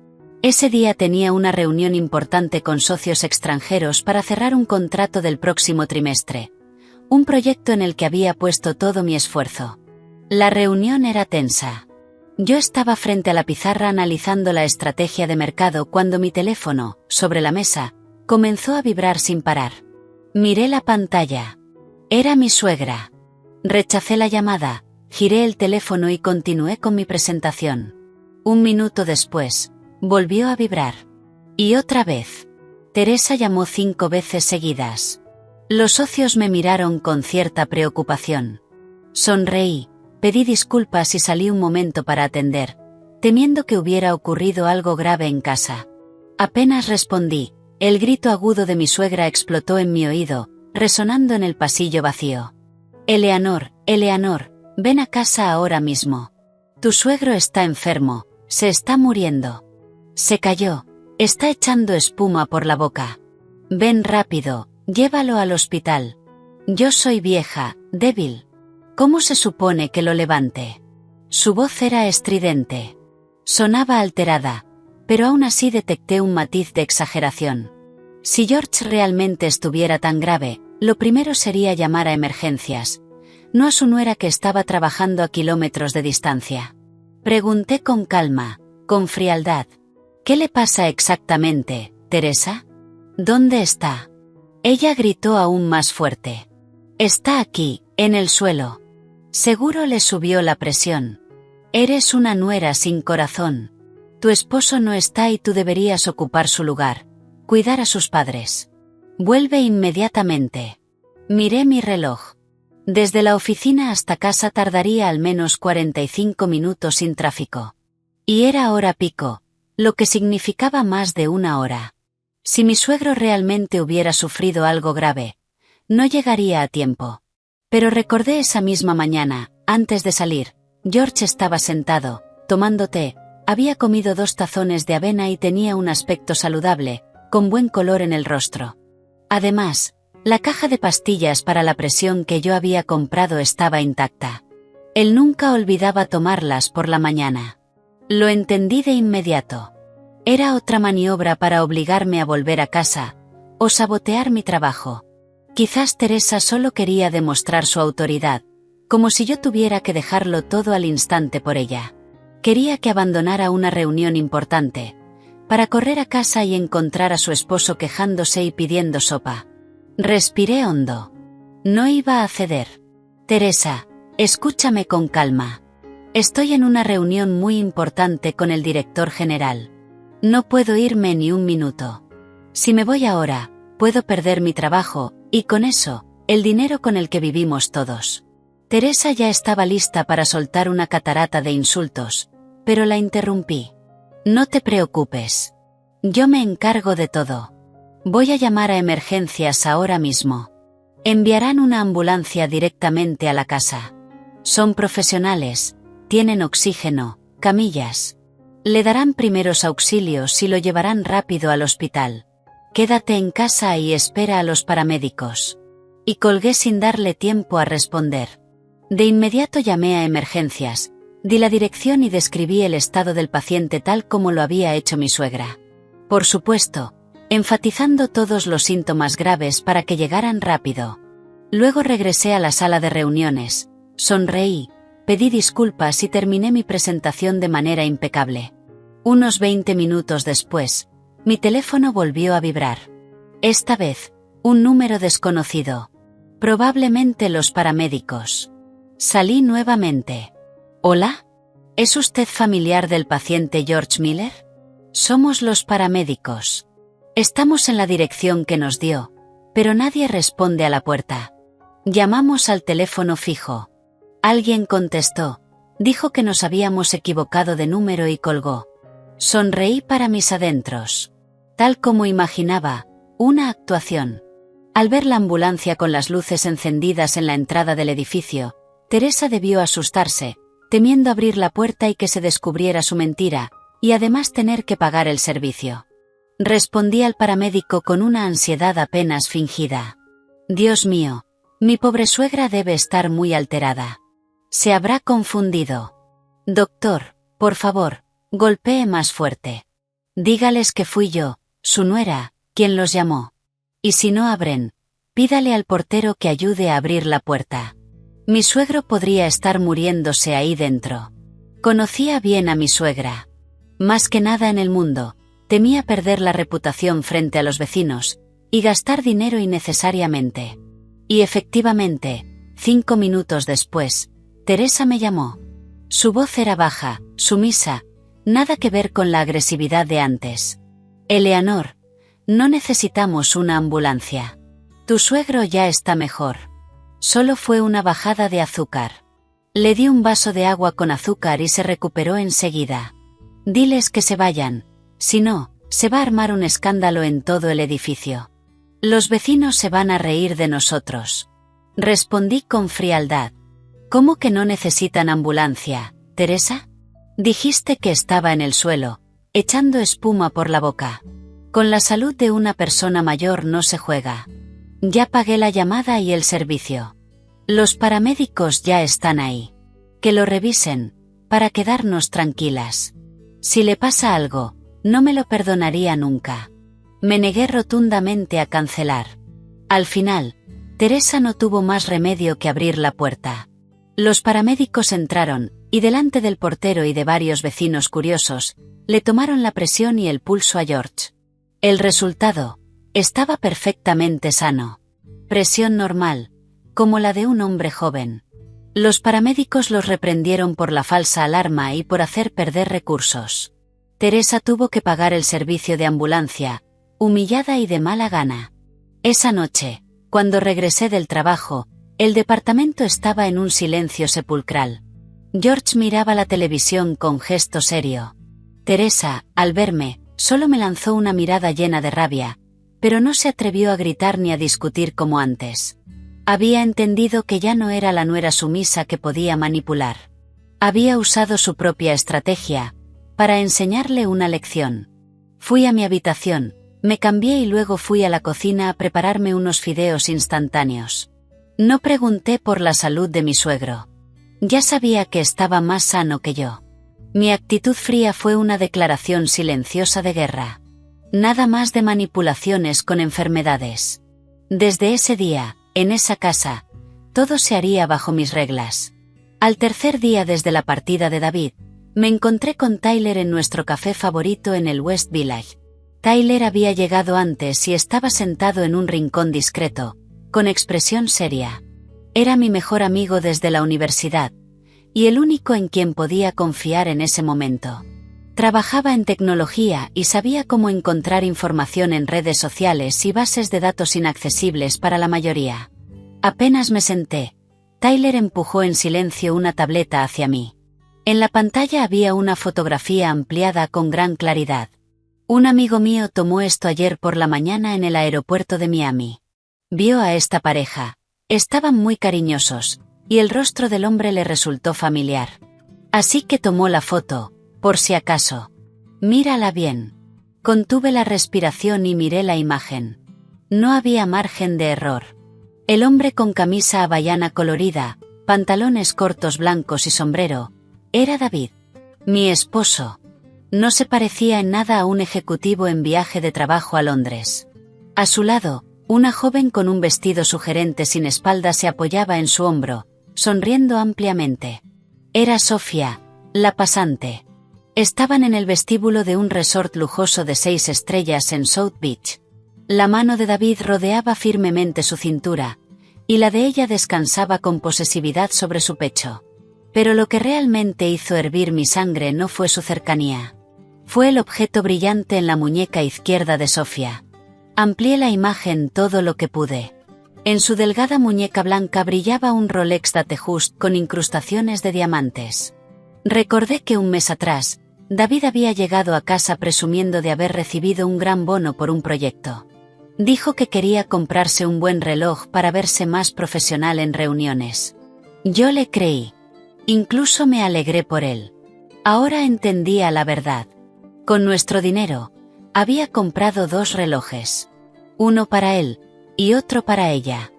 Ese día tenía una reunión importante con socios extranjeros para cerrar un contrato del próximo trimestre. Un proyecto en el que había puesto todo mi esfuerzo. La reunión era tensa. Yo estaba frente a la pizarra analizando la estrategia de mercado cuando mi teléfono, sobre la mesa, comenzó a vibrar sin parar. Miré la pantalla. Era mi suegra. Rechacé la llamada, giré el teléfono y continué con mi presentación. Un minuto después, volvió a vibrar. Y otra vez. Teresa llamó 5 veces seguidas. Los socios me miraron con cierta preocupación. Sonreí, pedí disculpas y salí un momento para atender, temiendo que hubiera ocurrido algo grave en casa. Apenas respondí, el grito agudo de mi suegra explotó en mi oído, resonando en el pasillo vacío. Eleanor, Eleanor, ven a casa ahora mismo. Tu suegro está enfermo, se está muriendo. Se cayó, está echando espuma por la boca. Ven rápido, llévalo al hospital. Yo soy vieja, débil. ¿Cómo se supone que lo levante? Su voz era estridente. Sonaba alterada, pero aún así detecté un matiz de exageración. Si George realmente estuviera tan grave, lo primero sería llamar a emergencias, no a su nuera que estaba trabajando a kilómetros de distancia. Pregunté con calma, con frialdad. ¿Qué le pasa exactamente, Teresa? ¿Dónde está? Ella gritó aún más fuerte. Está aquí, en el suelo. Seguro le subió la presión. Eres una nuera sin corazón. Tu esposo no está y tú deberías ocupar su lugar, cuidar a sus padres. Vuelve inmediatamente. Miré mi reloj. Desde la oficina hasta casa tardaría al menos 45 minutos sin tráfico. Y era hora pico, lo que significaba más de 1 hora. Si mi suegro realmente hubiera sufrido algo grave, no llegaría a tiempo. Pero recordé esa misma mañana, antes de salir, George estaba sentado, tomando té, había comido 2 tazones de avena y tenía un aspecto saludable, con buen color en el rostro. Además, la caja de pastillas para la presión que yo había comprado estaba intacta. Él nunca olvidaba tomarlas por la mañana. Lo entendí de inmediato. Era otra maniobra para obligarme a volver a casa, o sabotear mi trabajo. Quizás Teresa solo quería demostrar su autoridad, como si yo tuviera que dejarlo todo al instante por ella. Quería que abandonara una reunión importante, para correr a casa y encontrar a su esposo quejándose y pidiendo sopa. Respiré hondo. No iba a ceder. Teresa, escúchame con calma. Estoy en una reunión muy importante con el director general. No puedo irme ni un minuto. Si me voy ahora, puedo perder mi trabajo, y con eso, el dinero con el que vivimos todos. Teresa ya estaba lista para soltar una catarata de insultos, pero la interrumpí. No te preocupes. Yo me encargo de todo. Voy a llamar a emergencias ahora mismo. Enviarán una ambulancia directamente a la casa. Son profesionales, tienen oxígeno, camillas. Le darán primeros auxilios y lo llevarán rápido al hospital. Quédate en casa y espera a los paramédicos. Y colgué sin darle tiempo a responder. De inmediato llamé a emergencias, di la dirección y describí el estado del paciente tal como lo había hecho mi suegra. Por supuesto, enfatizando todos los síntomas graves para que llegaran rápido. Luego regresé a la sala de reuniones, sonreí, pedí disculpas y terminé mi presentación de manera impecable. Unos 20 minutos después, mi teléfono volvió a vibrar. Esta vez, un número desconocido. Probablemente los paramédicos. Salí nuevamente. ¿Hola? ¿Es usted familiar del paciente George Miller? Somos los paramédicos. Estamos en la dirección que nos dio, pero nadie responde a la puerta. Llamamos al teléfono fijo. Alguien contestó, dijo que nos habíamos equivocado de número y colgó. Sonreí para mis adentros. Tal como imaginaba, una actuación. Al ver la ambulancia con las luces encendidas en la entrada del edificio, Teresa debió asustarse, temiendo abrir la puerta y que se descubriera su mentira, y además tener que pagar el servicio. Respondí al paramédico con una ansiedad apenas fingida. Dios mío, mi pobre suegra debe estar muy alterada. Se habrá confundido. Doctor, por favor, golpee más fuerte. Dígales que fui yo, su nuera, quien los llamó. Y si no abren, pídale al portero que ayude a abrir la puerta. Mi suegro podría estar muriéndose ahí dentro. Conocía bien a mi suegra. Más que nada en el mundo, temía perder la reputación frente a los vecinos, y gastar dinero innecesariamente. Y efectivamente, 5 minutos después, Teresa me llamó. Su voz era baja, sumisa, nada que ver con la agresividad de antes. Eleanor, no necesitamos una ambulancia. Tu suegro ya está mejor. Solo fue una bajada de azúcar. Le di un vaso de agua con azúcar y se recuperó enseguida. Diles que se vayan, si no, se va a armar un escándalo en todo el edificio. Los vecinos se van a reír de nosotros. Respondí con frialdad. ¿Cómo que no necesitan ambulancia, Teresa? Dijiste que estaba en el suelo, echando espuma por la boca. Con la salud de una persona mayor no se juega. Ya pagué la llamada y el servicio. Los paramédicos ya están ahí. Que lo revisen, para quedarnos tranquilas. Si le pasa algo, no me lo perdonaría nunca. Me negué rotundamente a cancelar. Al final, Teresa no tuvo más remedio que abrir la puerta. Los paramédicos entraron, y delante del portero y de varios vecinos curiosos, le tomaron la presión y el pulso a George. El resultado, estaba perfectamente sano. Presión normal, como la de un hombre joven. Los paramédicos los reprendieron por la falsa alarma y por hacer perder recursos. Teresa tuvo que pagar el servicio de ambulancia, humillada y de mala gana. Esa noche, cuando regresé del trabajo, el departamento estaba en un silencio sepulcral. George miraba la televisión con gesto serio. Teresa, al verme, solo me lanzó una mirada llena de rabia, pero no se atrevió a gritar ni a discutir como antes. Había entendido que ya no era la nuera sumisa que podía manipular. Había usado su propia estrategia, para enseñarle una lección. Fui a mi habitación, me cambié y luego fui a la cocina a prepararme unos fideos instantáneos. No pregunté por la salud de mi suegro. Ya sabía que estaba más sano que yo. Mi actitud fría fue una declaración silenciosa de guerra. Nada más de manipulaciones con enfermedades. Desde ese día, en esa casa, todo se haría bajo mis reglas. Al tercer día desde la partida de David, me encontré con Tyler en nuestro café favorito en el West Village. Tyler había llegado antes y estaba sentado en un rincón discreto, con expresión seria. Era mi mejor amigo desde la universidad, y el único en quien podía confiar en ese momento. Trabajaba en tecnología y sabía cómo encontrar información en redes sociales y bases de datos inaccesibles para la mayoría. Apenas me senté, Tyler empujó en silencio una tableta hacia mí. En la pantalla había una fotografía ampliada con gran claridad. Un amigo mío tomó esto ayer por la mañana en el aeropuerto de Miami. Vio a esta pareja. Estaban muy cariñosos, y el rostro del hombre le resultó familiar. Así que tomó la foto, por si acaso. Mírala bien. Contuve la respiración y miré la imagen. No había margen de error. El hombre con camisa hawaiana colorida, pantalones cortos blancos y sombrero, era David. Mi esposo. No se parecía en nada a un ejecutivo en viaje de trabajo a Londres. A su lado, una joven con un vestido sugerente sin espalda se apoyaba en su hombro, sonriendo ampliamente. Era Sofía, la pasante. Estaban en el vestíbulo de un resort lujoso de 6 estrellas en South Beach. La mano de David rodeaba firmemente su cintura, y la de ella descansaba con posesividad sobre su pecho. Pero lo que realmente hizo hervir mi sangre no fue su cercanía. Fue el objeto brillante en la muñeca izquierda de Sofía. Amplié la imagen todo lo que pude. En su delgada muñeca blanca brillaba un Rolex Datejust con incrustaciones de diamantes. Recordé que un mes atrás, David había llegado a casa presumiendo de haber recibido un gran bono por un proyecto. Dijo que quería comprarse un buen reloj para verse más profesional en reuniones. Yo le creí. Incluso me alegré por él. Ahora entendía la verdad. Con nuestro dinero, había comprado 2 relojes. Uno para él, y otro para ella.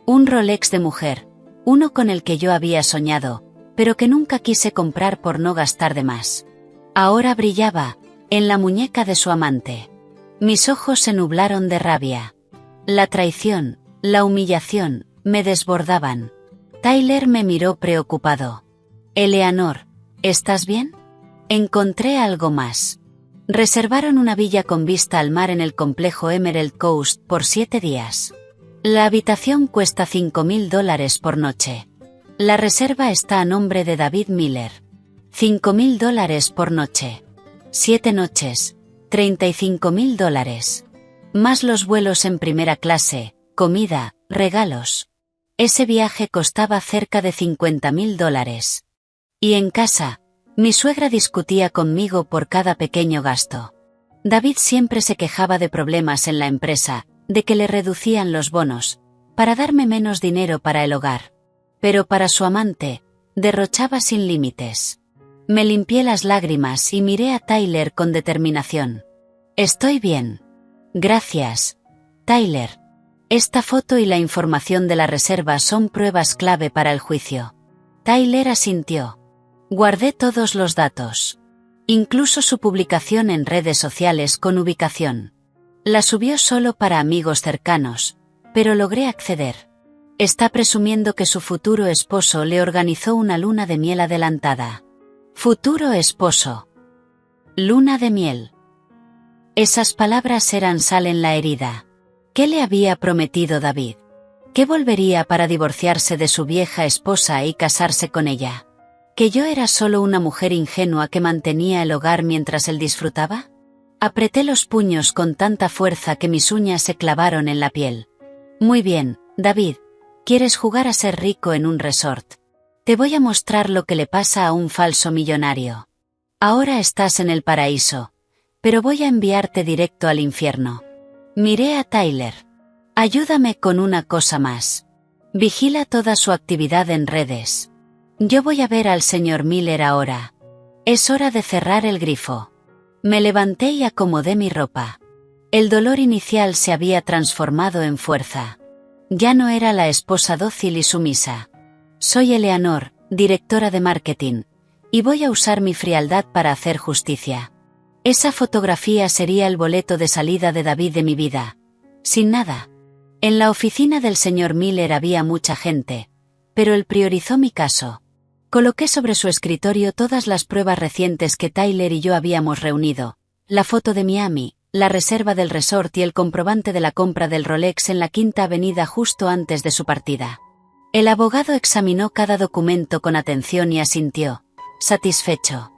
Un Rolex de mujer, uno con el que yo había soñado, pero que nunca quise comprar por no gastar de más. Ahora brillaba, en la muñeca de su amante. Mis ojos se nublaron de rabia. La traición, la humillación, me desbordaban. Tyler me miró preocupado. Eleanor, ¿estás bien? Encontré algo más. Reservaron una villa con vista al mar en el complejo Emerald Coast por 7 días. La habitación cuesta $5,000 por noche. La reserva está a nombre de David Miller. $5,000 por noche. 7 noches. $35.000. Más los vuelos en primera clase, comida, regalos. Ese viaje costaba cerca de $50.000. Y en casa, mi suegra discutía conmigo por cada pequeño gasto. David siempre se quejaba de problemas en la empresa, de que le reducían los bonos, para darme menos dinero para el hogar. Pero para su amante, derrochaba sin límites. Me limpié las lágrimas y miré a Tyler con determinación. Estoy bien. Gracias, Tyler. Esta foto y la información de la reserva son pruebas clave para el juicio. Tyler asintió. Guardé todos los datos. Incluso su publicación en redes sociales con ubicación. La subió solo para amigos cercanos, pero logré acceder. Está presumiendo que su futuro esposo le organizó una luna de miel adelantada. Futuro esposo. Luna de miel. Esas palabras eran sal en la herida. ¿Qué le había prometido David? ¿Que volvería para divorciarse de su vieja esposa y casarse con ella? ¿Que yo era solo una mujer ingenua que mantenía el hogar mientras él disfrutaba? Apreté los puños con tanta fuerza que mis uñas se clavaron en la piel. Muy bien, David. ¿Quieres jugar a ser rico en un resort? Te voy a mostrar lo que le pasa a un falso millonario. Ahora estás en el paraíso, pero voy a enviarte directo al infierno. Miré a Tyler. Ayúdame con una cosa más. Vigila toda su actividad en redes. Yo voy a ver al señor Miller ahora. Es hora de cerrar el grifo. Me levanté y acomodé mi ropa. El dolor inicial se había transformado en fuerza. Ya no era la esposa dócil y sumisa. Soy Eleanor, directora de marketing, y voy a usar mi frialdad para hacer justicia. Esa fotografía sería el boleto de salida de David de mi vida. Sin nada. En la oficina del señor Miller había mucha gente, pero él priorizó mi caso. Coloqué sobre su escritorio todas las pruebas recientes que Tyler y yo habíamos reunido, la foto de Miami, la reserva del resort y el comprobante de la compra del Rolex en la Quinta Avenida justo antes de su partida. El abogado examinó cada documento con atención y asintió, satisfecho.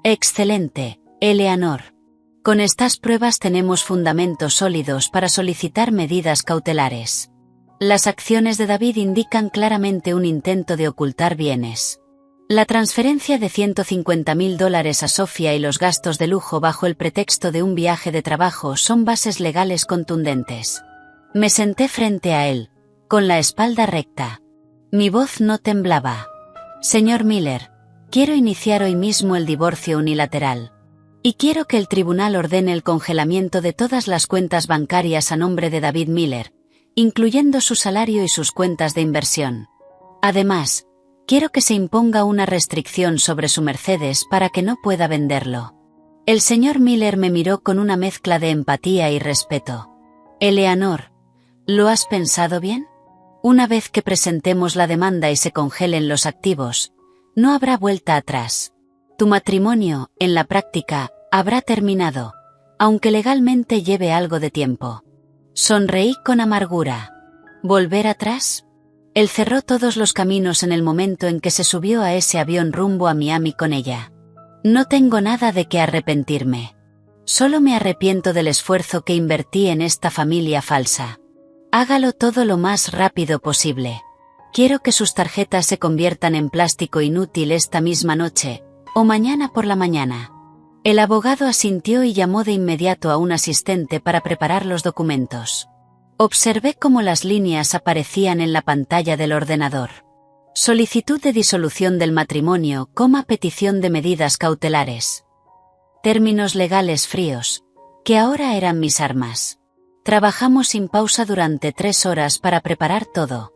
Excelente, Eleanor. Con estas pruebas tenemos fundamentos sólidos para solicitar medidas cautelares. Las acciones de David indican claramente un intento de ocultar bienes. La transferencia de $150.000 a Sofía y los gastos de lujo bajo el pretexto de un viaje de trabajo son bases legales contundentes. Me senté frente a él, con la espalda recta. Mi voz no temblaba. Señor Miller, quiero iniciar hoy mismo el divorcio unilateral. Y quiero que el tribunal ordene el congelamiento de todas las cuentas bancarias a nombre de David Miller, incluyendo su salario y sus cuentas de inversión. Además, quiero que se imponga una restricción sobre su Mercedes para que no pueda venderlo. El señor Miller me miró con una mezcla de empatía y respeto. Eleanor, ¿lo has pensado bien? Una vez que presentemos la demanda y se congelen los activos, no habrá vuelta atrás. Tu matrimonio, en la práctica, habrá terminado, aunque legalmente lleve algo de tiempo. Sonreí con amargura. ¿Volver atrás? Él cerró todos los caminos en el momento en que se subió a ese avión rumbo a Miami con ella. No tengo nada de qué arrepentirme. Solo me arrepiento del esfuerzo que invertí en esta familia falsa. Hágalo todo lo más rápido posible. Quiero que sus tarjetas se conviertan en plástico inútil esta misma noche, o mañana por la mañana. El abogado asintió y llamó de inmediato a un asistente para preparar los documentos. Observé cómo las líneas aparecían en la pantalla del ordenador. Solicitud de disolución del matrimonio, petición de medidas cautelares. Términos legales fríos, que ahora eran mis armas. Trabajamos sin pausa durante 3 horas para preparar todo.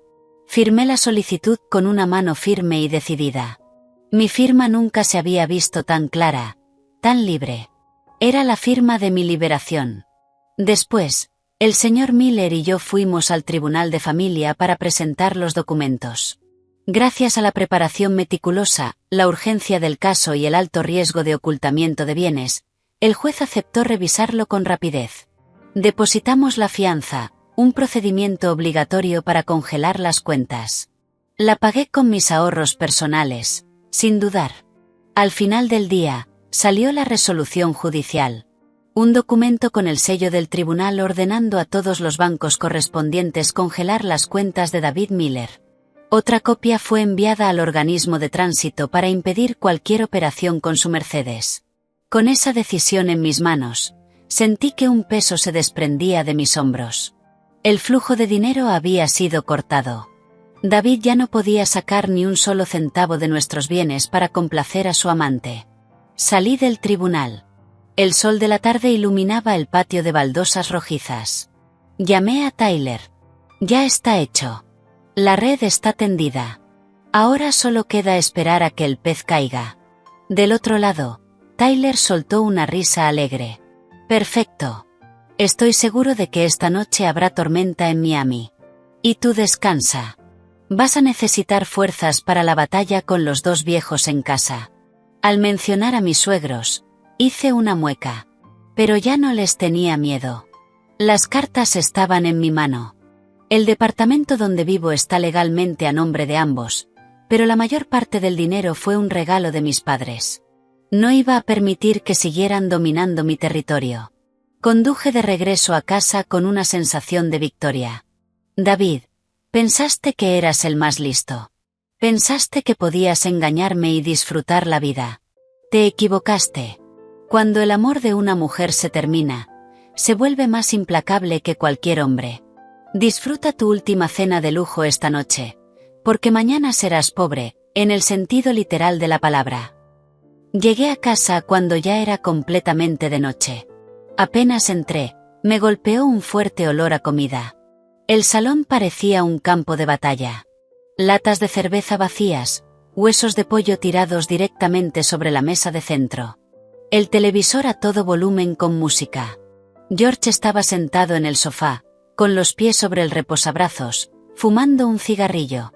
Firmé la solicitud con una mano firme y decidida. Mi firma nunca se había visto tan clara, tan libre. Era la firma de mi liberación. Después, el señor Miller y yo fuimos al tribunal de familia para presentar los documentos. Gracias a la preparación meticulosa, la urgencia del caso y el alto riesgo de ocultamiento de bienes, el juez aceptó revisarlo con rapidez. Depositamos la fianza, un procedimiento obligatorio para congelar las cuentas. La pagué con mis ahorros personales, sin dudar. Al final del día, salió la resolución judicial. Un documento con el sello del tribunal ordenando a todos los bancos correspondientes congelar las cuentas de David Miller. Otra copia fue enviada al organismo de tránsito para impedir cualquier operación con su Mercedes. Con esa decisión en mis manos, sentí que un peso se desprendía de mis hombros. El flujo de dinero había sido cortado. David ya no podía sacar ni un solo centavo de nuestros bienes para complacer a su amante. Salí del tribunal. El sol de la tarde iluminaba el patio de baldosas rojizas. Llamé a Tyler. Ya está hecho. La red está tendida. Ahora solo queda esperar a que el pez caiga. Del otro lado, Tyler soltó una risa alegre. Perfecto. Estoy seguro de que esta noche habrá tormenta en Miami. Y tú descansa. Vas a necesitar fuerzas para la batalla con los dos viejos en casa. Al mencionar a mis suegros, hice una mueca. Pero ya no les tenía miedo. Las cartas estaban en mi mano. El departamento donde vivo está legalmente a nombre de ambos, pero la mayor parte del dinero fue un regalo de mis padres. No iba a permitir que siguieran dominando mi territorio. Conduje de regreso a casa con una sensación de victoria. David, pensaste que eras el más listo. Pensaste que podías engañarme y disfrutar la vida. Te equivocaste. Cuando el amor de una mujer se termina, se vuelve más implacable que cualquier hombre. Disfruta tu última cena de lujo esta noche, porque mañana serás pobre, en el sentido literal de la palabra. Llegué a casa cuando ya era completamente de noche. Apenas entré, me golpeó un fuerte olor a comida. El salón parecía un campo de batalla. Latas de cerveza vacías, huesos de pollo tirados directamente sobre la mesa de centro. El televisor a todo volumen con música. George estaba sentado en el sofá, con los pies sobre el reposabrazos, fumando un cigarrillo.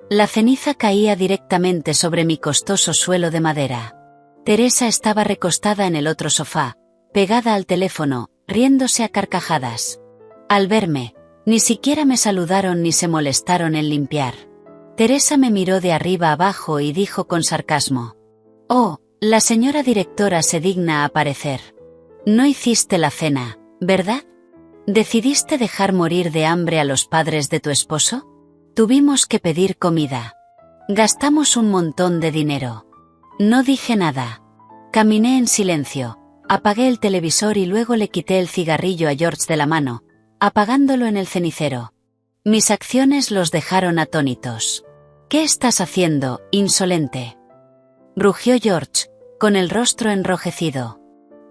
La ceniza caía directamente sobre mi costoso suelo de madera. Teresa estaba recostada en el otro sofá, pegada al teléfono, riéndose a carcajadas. Al verme, ni siquiera me saludaron ni se molestaron en limpiar. Teresa me miró de arriba abajo y dijo con sarcasmo: «Oh, la señora directora se digna a aparecer. No hiciste la cena, ¿verdad? ¿Decidiste dejar morir de hambre a los padres de tu esposo? Tuvimos que pedir comida. Gastamos un montón de dinero». No dije nada. Caminé en silencio, apagué el televisor y luego le quité el cigarrillo a George de la mano, apagándolo en el cenicero. Mis acciones los dejaron atónitos. «¿Qué estás haciendo, insolente?», rugió George, con el rostro enrojecido.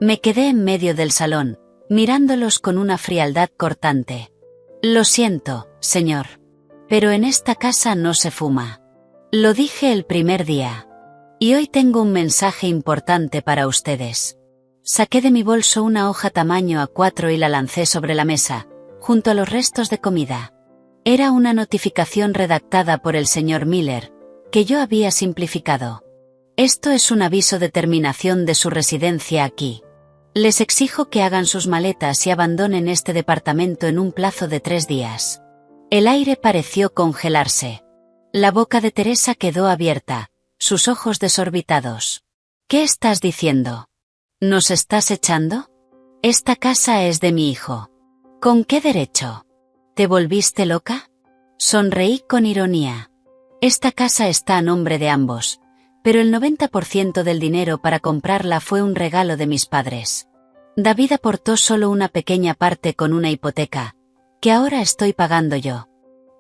Me quedé en medio del salón, mirándolos con una frialdad cortante. «Lo siento, señor. Pero en esta casa no se fuma. Lo dije el primer día. Y hoy tengo un mensaje importante para ustedes». Saqué de mi bolso una hoja tamaño A4 y la lancé sobre la mesa, junto a los restos de comida. Era una notificación redactada por el señor Miller, que yo había simplificado. «Esto es un aviso de terminación de su residencia aquí. Les exijo que hagan sus maletas y abandonen este departamento en un plazo de 3 días». El aire pareció congelarse. La boca de Teresa quedó abierta, sus ojos desorbitados. «¿Qué estás diciendo? ¿Nos estás echando? Esta casa es de mi hijo». «¿Con qué derecho? ¿Te volviste loca?». Sonreí con ironía. «Esta casa está a nombre de ambos, pero el 90% del dinero para comprarla fue un regalo de mis padres. David aportó solo una pequeña parte con una hipoteca, que ahora estoy pagando yo.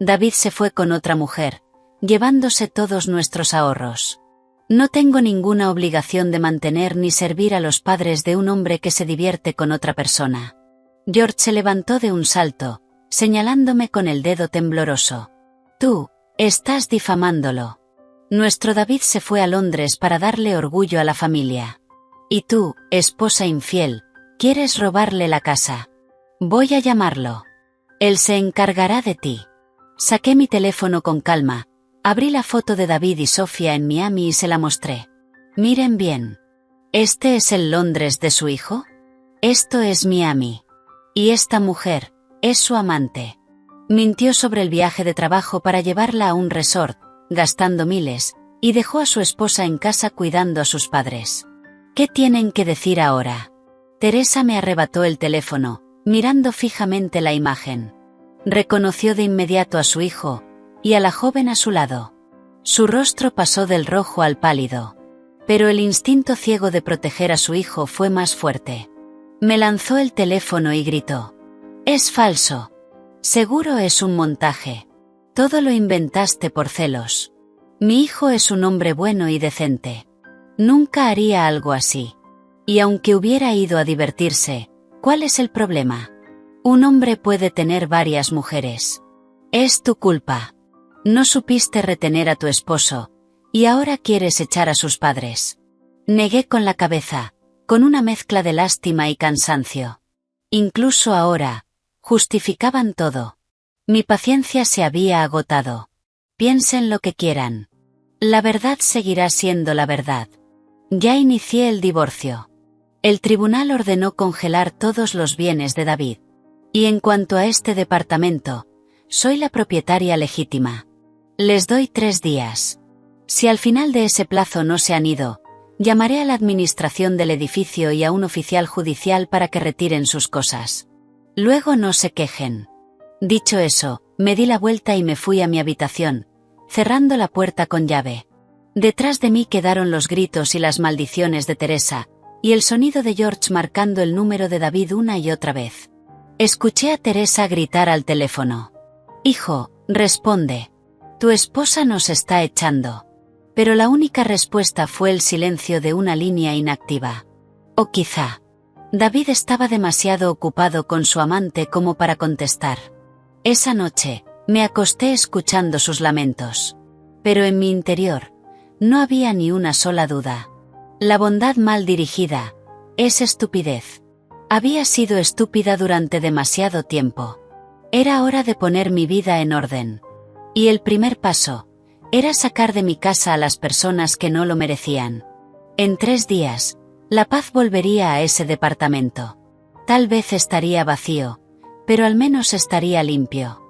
David se fue con otra mujer, llevándose todos nuestros ahorros. No tengo ninguna obligación de mantener ni servir a los padres de un hombre que se divierte con otra persona». George se levantó de un salto, señalándome con el dedo tembloroso. «Tú, estás difamándolo. Nuestro David se fue a Londres para darle orgullo a la familia. Y tú, esposa infiel, quieres robarle la casa. Voy a llamarlo. Él se encargará de ti». Saqué mi teléfono con calma, abrí la foto de David y Sofía en Miami y se la mostré. «Miren bien. ¿Este es el Londres de su hijo? Esto es Miami. Y esta mujer, es su amante. Mintió sobre el viaje de trabajo para llevarla a un resort, gastando miles, y dejó a su esposa en casa cuidando a sus padres. ¿Qué tienen que decir ahora? Teresa me arrebató el teléfono, mirando fijamente la imagen. Reconoció de inmediato a su hijo, y a la joven a su lado. Su rostro pasó del rojo al pálido. Pero el instinto ciego de proteger a su hijo fue más fuerte. Me lanzó el teléfono y gritó: «Es falso. Seguro es un montaje. Todo lo inventaste por celos. Mi hijo es un hombre bueno y decente. Nunca haría algo así. Y aunque hubiera ido a divertirse, ¿cuál es el problema? Un hombre puede tener varias mujeres. Es tu culpa. No supiste retener a tu esposo, y ahora quieres echar a sus padres». Negué con la cabeza, con una mezcla de lástima y cansancio. Incluso ahora, justificaban todo. Mi paciencia se había agotado. Piensen lo que quieran. La verdad seguirá siendo la verdad. Ya inicié el divorcio. El tribunal ordenó congelar todos los bienes de David. Y en cuanto a este departamento, soy la propietaria legítima. Les doy 3 días. Si al final de ese plazo no se han ido, llamaré a la administración del edificio y a un oficial judicial para que retiren sus cosas. Luego no se quejen. Dicho eso, me di la vuelta y me fui a mi habitación, cerrando la puerta con llave. Detrás de mí quedaron los gritos y las maldiciones de Teresa, y el sonido de George marcando el número de David una y otra vez. Escuché a Teresa gritar al teléfono: «Hijo, responde. Tu esposa nos está echando». Pero la única respuesta fue el silencio de una línea inactiva. O quizá David estaba demasiado ocupado con su amante como para contestar. Esa noche, me acosté escuchando sus lamentos. Pero en mi interior, no había ni una sola duda. La bondad mal dirigida es estupidez. Había sido estúpida durante demasiado tiempo. Era hora de poner mi vida en orden. Y el primer paso era sacar de mi casa a las personas que no lo merecían. En 3 días, la paz volvería a ese departamento. Tal vez estaría vacío, pero al menos estaría limpio.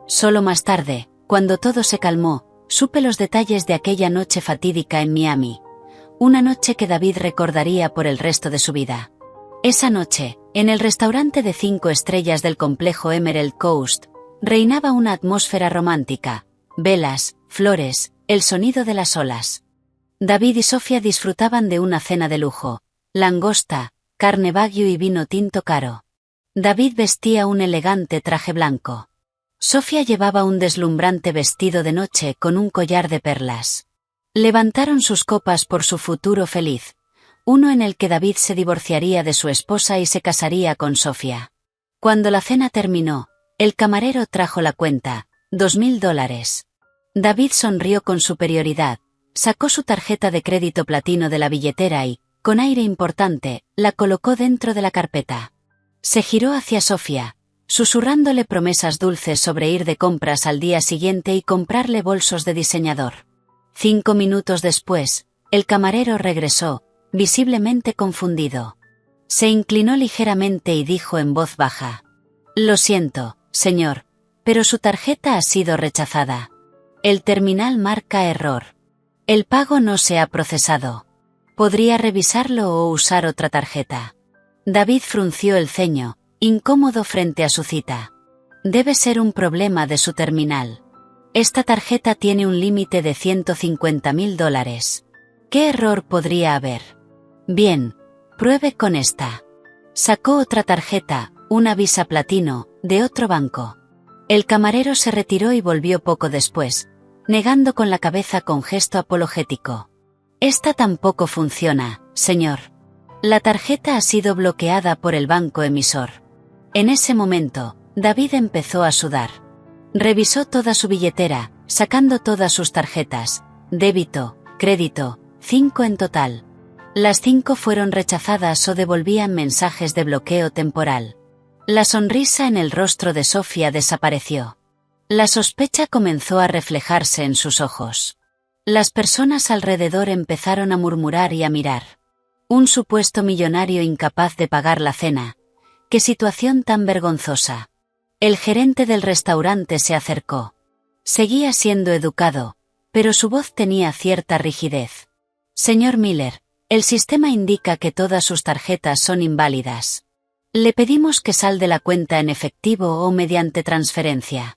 Solo más tarde, cuando todo se calmó, supe los detalles de aquella noche fatídica en Miami. Una noche que David recordaría por el resto de su vida. Esa noche, en el restaurante de 5 estrellas del complejo Emerald Coast, reinaba una atmósfera romántica. Velas, flores, el sonido de las olas. David y Sofía disfrutaban de una cena de lujo: langosta, carne wagyu y vino tinto caro. David vestía un elegante traje blanco. Sofía llevaba un deslumbrante vestido de noche con un collar de perlas. Levantaron sus copas por su futuro feliz, uno en el que David se divorciaría de su esposa y se casaría con Sofía. Cuando la cena terminó, el camarero trajo la cuenta: $2,000. David sonrió con superioridad, sacó su tarjeta de crédito platino de la billetera y, con aire importante, la colocó dentro de la carpeta. Se giró hacia Sofía, susurrándole promesas dulces sobre ir de compras al día siguiente y comprarle bolsos de diseñador. 5 minutos después, el camarero regresó, visiblemente confundido. Se inclinó ligeramente y dijo en voz baja: «Lo siento, señor, pero su tarjeta ha sido rechazada. El terminal marca error. El pago no se ha procesado. ¿Podría revisarlo o usar otra tarjeta?» David frunció el ceño, incómodo frente a su cita. Debe ser un problema de su terminal. Esta tarjeta tiene un límite de $150,000. ¿Qué error podría haber? Bien, pruebe con esta. Sacó otra tarjeta, una Visa Platino, de otro banco. El camarero se retiró y volvió poco después, negando con la cabeza con gesto apologético. «Esta tampoco funciona, señor. La tarjeta ha sido bloqueada por el banco emisor». En ese momento, David empezó a sudar. Revisó toda su billetera, sacando todas sus tarjetas: débito, crédito, 5 en total. Las 5 fueron rechazadas o devolvían mensajes de bloqueo temporal. La sonrisa en el rostro de Sofía desapareció. La sospecha comenzó a reflejarse en sus ojos. Las personas alrededor empezaron a murmurar y a mirar. Un supuesto millonario incapaz de pagar la cena. ¡Qué situación tan vergonzosa! El gerente del restaurante se acercó. Seguía siendo educado, pero su voz tenía cierta rigidez. «Señor Miller, El sistema indica que todas sus tarjetas son inválidas. Le pedimos que salde la cuenta en efectivo o mediante transferencia.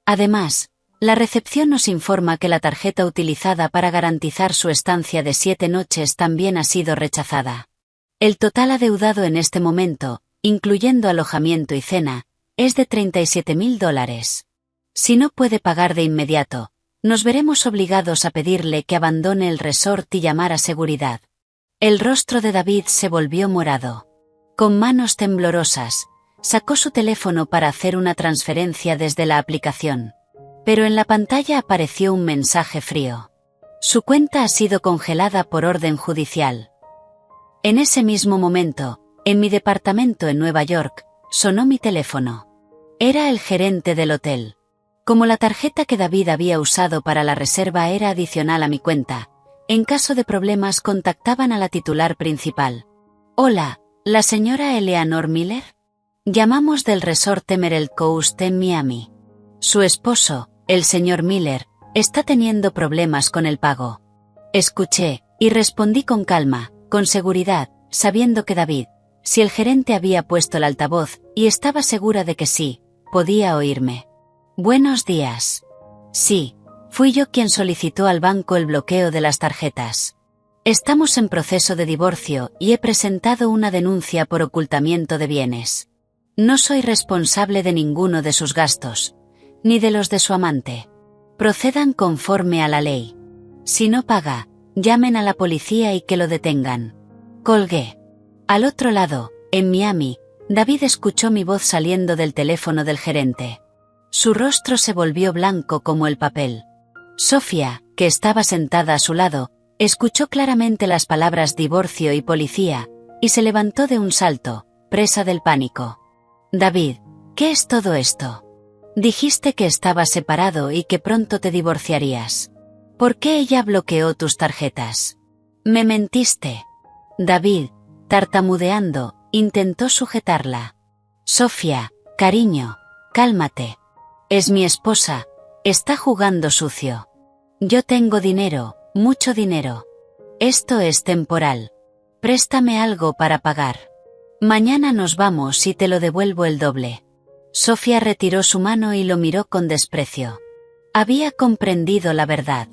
Además, la recepción nos informa que la tarjeta utilizada para garantizar su estancia de 7 noches también ha sido rechazada. El total adeudado en este momento, incluyendo alojamiento y cena, es de $37.000. Si no puede pagar de inmediato, nos veremos obligados a pedirle que abandone el resort y llamar a seguridad. El rostro de David se volvió morado. Con manos temblorosas, sacó su teléfono para hacer una transferencia desde la aplicación. Pero en la pantalla apareció un mensaje frío. Su cuenta ha sido congelada por orden judicial. En ese mismo momento, en mi departamento en Nueva York, sonó mi teléfono. Era el gerente del hotel. Como la tarjeta que David había usado para la reserva era adicional a mi cuenta, en caso de problemas contactaban a la titular principal. Hola, ¿la señora Eleanor Miller? Llamamos del resort Emerald Coast en Miami. Su esposo, el señor Miller, está teniendo problemas con el pago. Escuché, y respondí con calma, con seguridad, sabiendo que David, si el gerente había puesto el altavoz, y estaba segura de que sí, podía oírme. Buenos días. Sí, fui yo quien solicitó al banco el bloqueo de las tarjetas. Estamos en proceso de divorcio y he presentado una denuncia por ocultamiento de bienes. No soy responsable de ninguno de sus gastos, ni de los de su amante. Procedan conforme a la ley. Si no paga, llamen a la policía y que lo detengan. Colgué. Al otro lado, en Miami, David escuchó mi voz saliendo del teléfono del gerente. Su rostro se volvió blanco como el papel. Sofía, que estaba sentada a su lado, escuchó claramente las palabras divorcio y policía, y se levantó de un salto, presa del pánico. David, ¿qué es todo esto? Dijiste que estabas separado y que pronto te divorciarías. ¿Por qué ella bloqueó tus tarjetas? Me mentiste. David, tartamudeando, intentó sujetarla. Sofía, cariño, cálmate. Es mi esposa, está jugando sucio. Yo tengo dinero, mucho dinero. Esto es temporal. Préstame algo para pagar. Mañana nos vamos y te lo devuelvo el doble. Sofía retiró su mano y lo miró con desprecio. Había comprendido la verdad.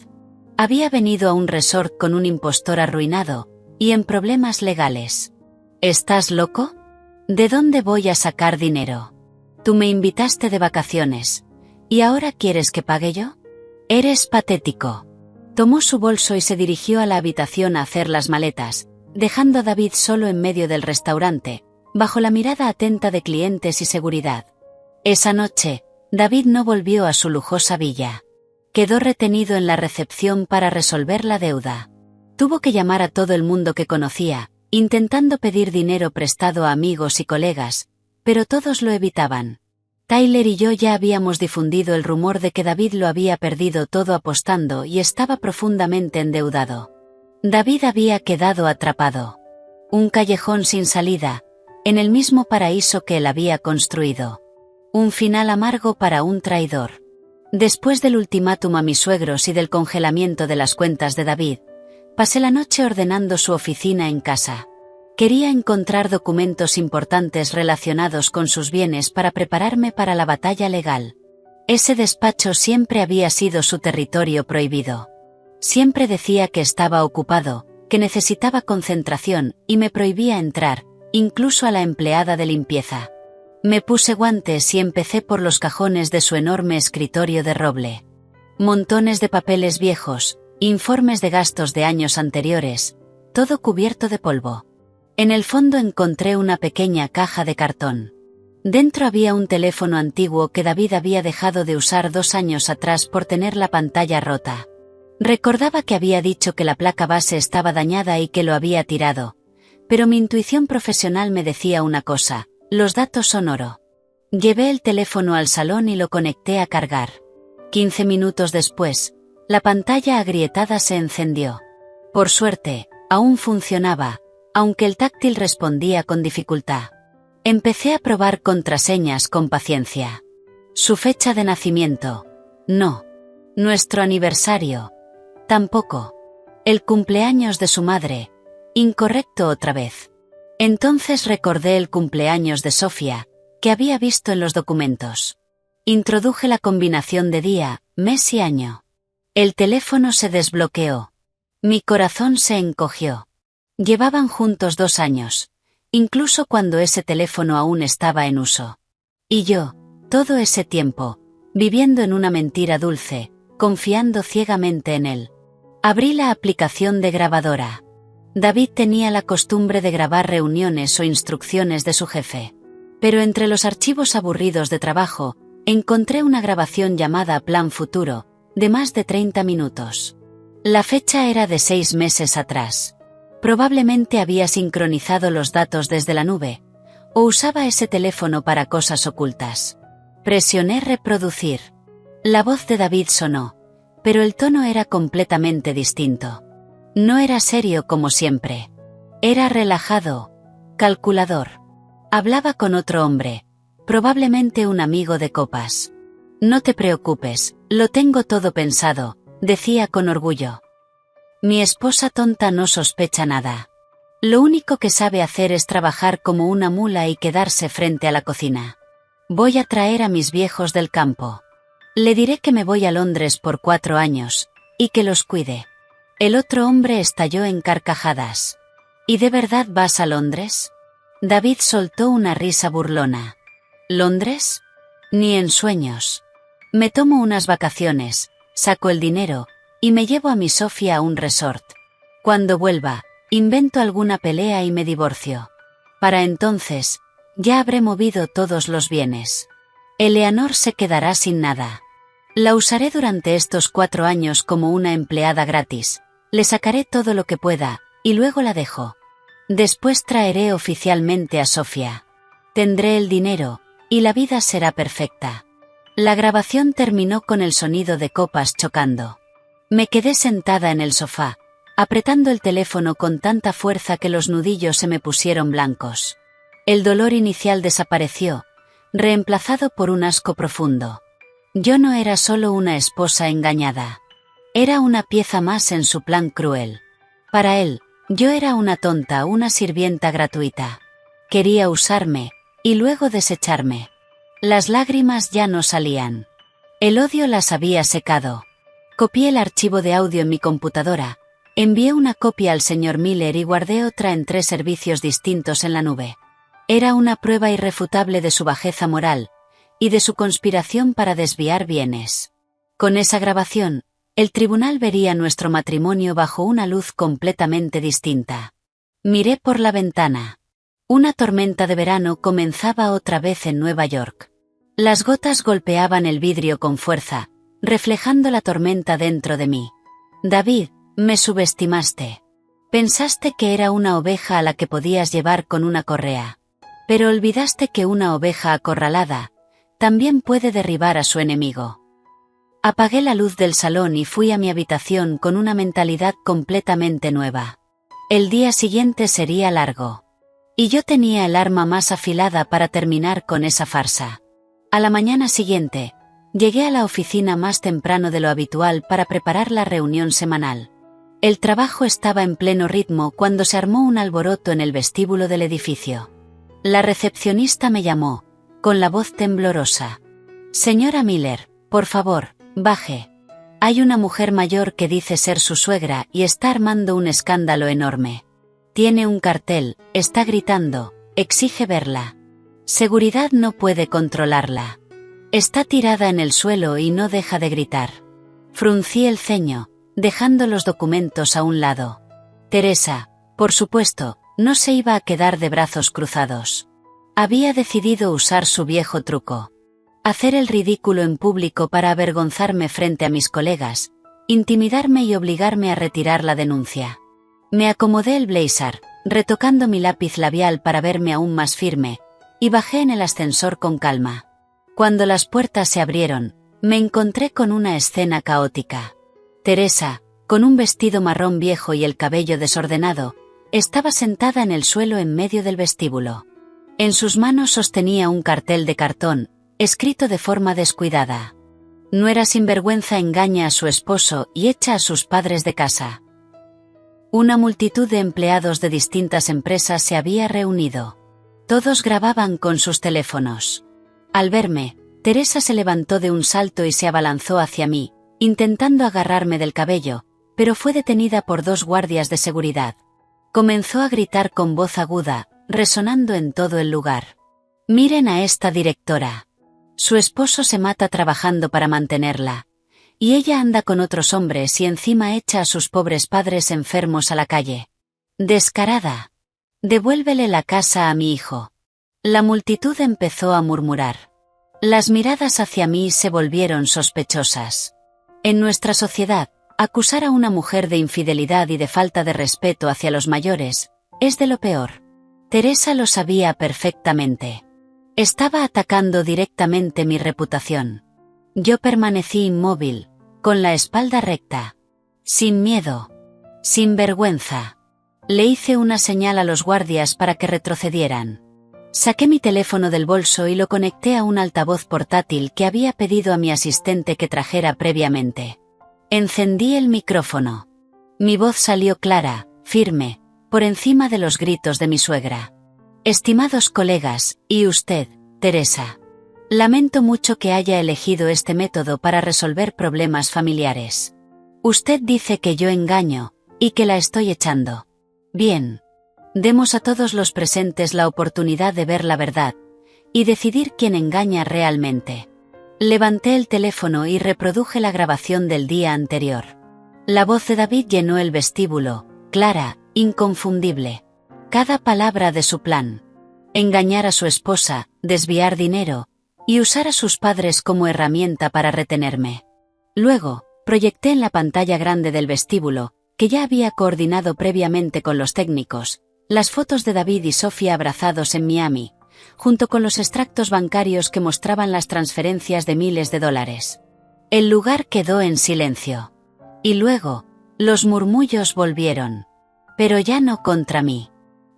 Había venido a un resort con un impostor arruinado, y en problemas legales. ¿Estás loco? ¿De dónde voy a sacar dinero? Tú me invitaste de vacaciones. ¿Y ahora quieres que pague yo? Eres patético. Tomó su bolso y se dirigió a la habitación a hacer las maletas, dejando a David solo en medio del restaurante, bajo la mirada atenta de clientes y seguridad. Esa noche, David no volvió a su lujosa villa. Quedó retenido en la recepción para resolver la deuda. Tuvo que llamar a todo el mundo que conocía, intentando pedir dinero prestado a amigos y colegas, pero todos lo evitaban. Tyler y yo ya habíamos difundido el rumor de que David lo había perdido todo apostando y estaba profundamente endeudado. David había quedado atrapado. Un callejón sin salida, en el mismo paraíso que él había construido. Un final amargo para un traidor. Después del ultimátum a mis suegros y del congelamiento de las cuentas de David, pasé la noche ordenando su oficina en casa. Quería encontrar documentos importantes relacionados con sus bienes para prepararme para la batalla legal. Ese despacho siempre había sido su territorio prohibido. Siempre decía que estaba ocupado, que necesitaba concentración, y me prohibía entrar, incluso a la empleada de limpieza. Me puse guantes y empecé por los cajones de su enorme escritorio de roble. Montones de papeles viejos, informes de gastos de años anteriores, todo cubierto de polvo. En el fondo encontré una pequeña caja de cartón. Dentro había un teléfono antiguo que David había dejado de usar 2 años atrás por tener la pantalla rota. Recordaba que había dicho que la placa base estaba dañada y que lo había tirado, pero mi intuición profesional me decía una cosa: los datos son oro. Llevé el teléfono al salón y lo conecté a cargar. 15 minutos después, la pantalla agrietada se encendió. Por suerte, aún funcionaba, aunque el táctil respondía con dificultad. Empecé a probar contraseñas con paciencia. Su fecha de nacimiento. No. Nuestro aniversario. Tampoco. El cumpleaños de su madre. Incorrecto otra vez. Entonces recordé el cumpleaños de Sofía, que había visto en los documentos. Introduje la combinación de día, mes y año. El teléfono se desbloqueó. Mi corazón se encogió. Llevaban juntos 2 años, incluso cuando ese teléfono aún estaba en uso. Y yo, todo ese tiempo, viviendo en una mentira dulce, confiando ciegamente en él. Abrí la aplicación de grabadora. David tenía la costumbre de grabar reuniones o instrucciones de su jefe. Pero entre los archivos aburridos de trabajo, encontré una grabación llamada Plan Futuro, de más de 30 minutos. La fecha era de 6 meses atrás. Probablemente había sincronizado los datos desde la nube, o usaba ese teléfono para cosas ocultas. Presioné reproducir. La voz de David sonó, pero el tono era completamente distinto. No era serio como siempre. Era relajado, calculador. Hablaba con otro hombre, probablemente un amigo de copas. No te preocupes, lo tengo todo pensado, decía con orgullo. Mi esposa tonta no sospecha nada. Lo único que sabe hacer es trabajar como una mula y quedarse frente a la cocina. Voy a traer a mis viejos del campo. Le diré que me voy a Londres por 4 años, y que los cuide. El otro hombre estalló en carcajadas. ¿Y de verdad vas a Londres? David soltó una risa burlona. ¿Londres? Ni en sueños. Me tomo unas vacaciones, saco el dinero, y me llevo a mi Sofía a un resort. Cuando vuelva, invento alguna pelea y me divorcio. Para entonces, ya habré movido todos los bienes. Eleanor se quedará sin nada. La usaré durante estos 4 años como una empleada gratis. Le sacaré todo lo que pueda, y luego la dejo. Después traeré oficialmente a Sofía. Tendré el dinero, y la vida será perfecta. La grabación terminó con el sonido de copas chocando. Me quedé sentada en el sofá, apretando el teléfono con tanta fuerza que los nudillos se me pusieron blancos. El dolor inicial desapareció, reemplazado por un asco profundo. Yo no era solo una esposa engañada. Era una pieza más en su plan cruel. Para él, yo era una tonta, una sirvienta gratuita. Quería usarme, y luego desecharme. Las lágrimas ya no salían. El odio las había secado. Copié el archivo de audio en mi computadora, envié una copia al señor Miller y guardé otra en 3 servicios distintos en la nube. Era una prueba irrefutable de su bajeza moral, y de su conspiración para desviar bienes. Con esa grabación, el tribunal vería nuestro matrimonio bajo una luz completamente distinta. Miré por la ventana. Una tormenta de verano comenzaba otra vez en Nueva York. Las gotas golpeaban el vidrio con fuerza, reflejando la tormenta dentro de mí. David, me subestimaste. Pensaste que era una oveja a la que podías llevar con una correa. Pero olvidaste que una oveja acorralada también puede derribar a su enemigo. Apagué la luz del salón y fui a mi habitación con una mentalidad completamente nueva. El día siguiente sería largo. Y yo tenía el arma más afilada para terminar con esa farsa. A la mañana siguiente, llegué a la oficina más temprano de lo habitual para preparar la reunión semanal. El trabajo estaba en pleno ritmo cuando se armó un alboroto en el vestíbulo del edificio. La recepcionista me llamó, con la voz temblorosa. Señora Miller, por favor, baje. Hay una mujer mayor que dice ser su suegra y está armando un escándalo enorme. Tiene un cartel, está gritando, exige verla. Seguridad no puede controlarla. Está tirada en el suelo y no deja de gritar. Fruncí el ceño, dejando los documentos a un lado. Teresa, por supuesto, no se iba a quedar de brazos cruzados. Había decidido usar su viejo truco. Hacer el ridículo en público para avergonzarme frente a mis colegas, intimidarme y obligarme a retirar la denuncia. Me acomodé el blazer, retocando mi lápiz labial para verme aún más firme, y bajé en el ascensor con calma. Cuando las puertas se abrieron, me encontré con una escena caótica. Teresa, con un vestido marrón viejo y el cabello desordenado, estaba sentada en el suelo en medio del vestíbulo. En sus manos sostenía un cartel de cartón, escrito de forma descuidada. Nuera sinvergüenza engaña a su esposo y echa a sus padres de casa. Una multitud de empleados de distintas empresas se había reunido. Todos grababan con sus teléfonos. Al verme, Teresa se levantó de un salto y se abalanzó hacia mí, intentando agarrarme del cabello, pero fue detenida por 2 guardias de seguridad. Comenzó a gritar con voz aguda, resonando en todo el lugar. «Miren a esta directora. Su esposo se mata trabajando para mantenerla. Y ella anda con otros hombres y encima echa a sus pobres padres enfermos a la calle. Descarada. Devuélvele la casa a mi hijo». La multitud empezó a murmurar. Las miradas hacia mí se volvieron sospechosas. En nuestra sociedad, acusar a una mujer de infidelidad y de falta de respeto hacia los mayores es de lo peor. Teresa lo sabía perfectamente. Estaba atacando directamente mi reputación. Yo permanecí inmóvil, con la espalda recta. Sin miedo. Sin vergüenza. Le hice una señal a los guardias para que retrocedieran. Saqué mi teléfono del bolso y lo conecté a un altavoz portátil que había pedido a mi asistente que trajera previamente. Encendí el micrófono. Mi voz salió clara, firme, por encima de los gritos de mi suegra. «Estimados colegas, y usted, Teresa. Lamento mucho que haya elegido este método para resolver problemas familiares. Usted dice que yo engaño, y que la estoy echando. Bien. Demos a todos los presentes la oportunidad de ver la verdad, y decidir quién engaña realmente». Levanté el teléfono y reproduje la grabación del día anterior. La voz de David llenó el vestíbulo, clara, inconfundible. Cada palabra de su plan. Engañar a su esposa, desviar dinero, y usar a sus padres como herramienta para retenerme. Luego, proyecté en la pantalla grande del vestíbulo, que ya había coordinado previamente con los técnicos, las fotos de David y Sofía abrazados en Miami, junto con los extractos bancarios que mostraban las transferencias de miles de dólares. El lugar quedó en silencio. Y luego, los murmullos volvieron. Pero ya no contra mí.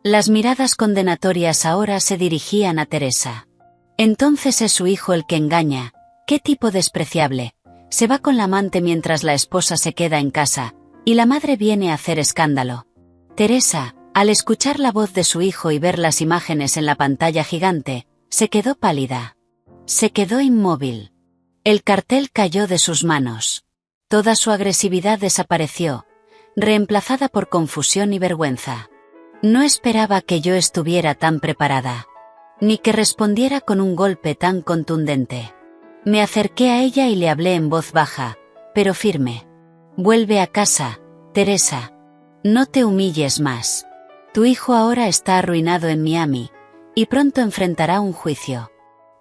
Las miradas condenatorias ahora se dirigían a Teresa. Entonces es su hijo el que engaña. ¡Qué tipo despreciable! Se va con la amante mientras la esposa se queda en casa, y la madre viene a hacer escándalo. Teresa, al escuchar la voz de su hijo y ver las imágenes en la pantalla gigante, se quedó pálida. Se quedó inmóvil. El cartel cayó de sus manos. Toda su agresividad desapareció, reemplazada por confusión y vergüenza. No esperaba que yo estuviera tan preparada, ni que respondiera con un golpe tan contundente. Me acerqué a ella y le hablé en voz baja, pero firme. «Vuelve a casa, Teresa. No te humilles más. Tu hijo ahora está arruinado en Miami, y pronto enfrentará un juicio.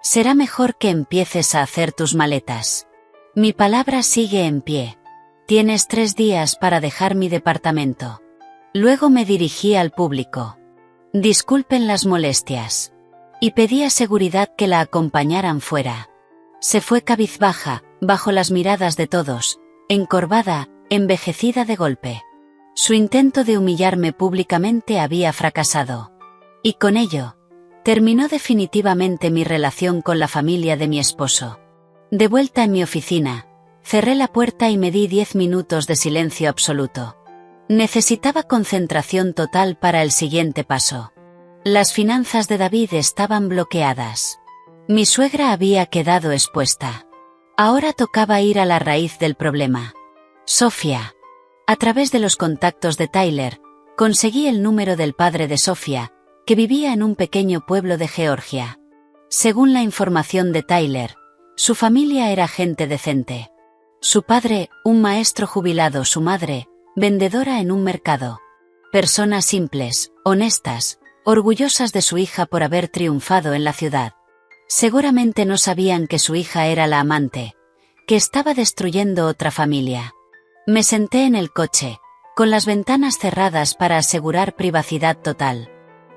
Será mejor que empieces a hacer tus maletas. Mi palabra sigue en pie. Tienes 3 días para dejar mi departamento». Luego me dirigí al público. «Disculpen las molestias». Y pedí a seguridad que la acompañaran fuera. Se fue cabizbaja, bajo las miradas de todos, encorvada, envejecida de golpe. Su intento de humillarme públicamente había fracasado. Y con ello, terminó definitivamente mi relación con la familia de mi esposo. De vuelta en mi oficina, cerré la puerta y me di 10 minutos de silencio absoluto. Necesitaba concentración total para el siguiente paso. Las finanzas de David estaban bloqueadas. Mi suegra había quedado expuesta. Ahora tocaba ir a la raíz del problema. Sofía. A través de los contactos de Tyler, conseguí el número del padre de Sofía, que vivía en un pequeño pueblo de Georgia. Según la información de Tyler, su familia era gente decente. Su padre, un maestro jubilado, su madre, vendedora en un mercado. Personas simples, honestas, orgullosas de su hija por haber triunfado en la ciudad. Seguramente no sabían que su hija era la amante, que estaba destruyendo otra familia. Me senté en el coche, con las ventanas cerradas para asegurar privacidad total.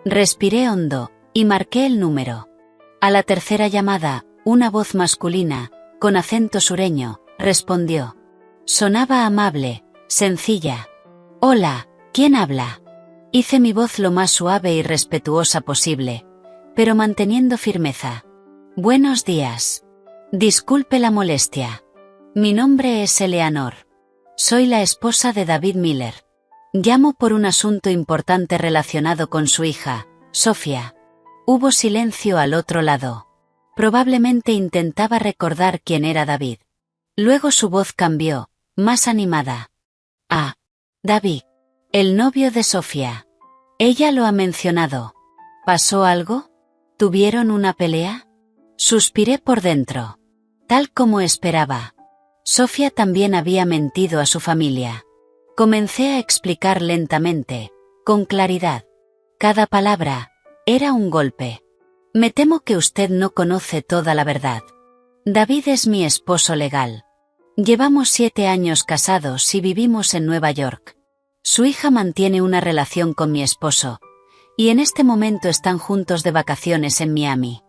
Respiré hondo, y marqué el número. A la tercera llamada, una voz masculina, con acento sureño, respondió. Sonaba amable, sencilla. «Hola, ¿quién habla?» Hice mi voz lo más suave y respetuosa posible, pero manteniendo firmeza. «Buenos días. Disculpe la molestia. Mi nombre es Eleanor. Soy la esposa de David Miller. Llamo por un asunto importante relacionado con su hija, Sofía. Hubo silencio al otro lado. Probablemente intentaba recordar quién era David. Luego su voz cambió, más animada. Ah, David. El novio de Sofía. Ella lo ha mencionado. ¿Pasó algo? ¿Tuvieron una pelea? Suspiré por dentro. Tal como esperaba. Sofía también había mentido a su familia. Comencé a explicar lentamente, con claridad. Cada palabra era un golpe. Me temo que usted no conoce toda la verdad. David es mi esposo legal. Llevamos 7 años casados y vivimos en Nueva York. Su hija mantiene una relación con mi esposo, y en este momento están juntos de vacaciones en Miami.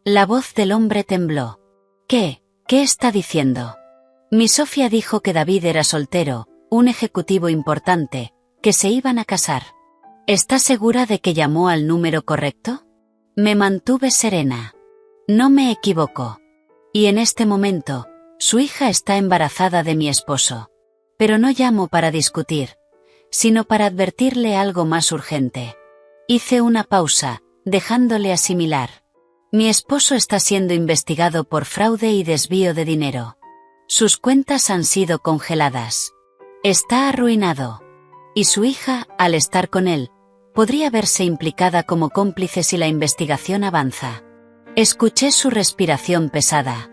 La voz del hombre tembló. ¿Qué está diciendo? Mi Sofía dijo que David era soltero, un ejecutivo importante, que se iban a casar. ¿Está segura de que llamó al número correcto? Me mantuve serena. No me equivoco. Y en este momento, su hija está embarazada de mi esposo. Pero no llamo para discutir, sino para advertirle algo más urgente. Hice una pausa, dejándole asimilar. Mi esposo está siendo investigado por fraude y desvío de dinero. Sus cuentas han sido congeladas. Está arruinado. Y su hija, al estar con él, podría verse implicada como cómplice si la investigación avanza. Escuché su respiración pesada.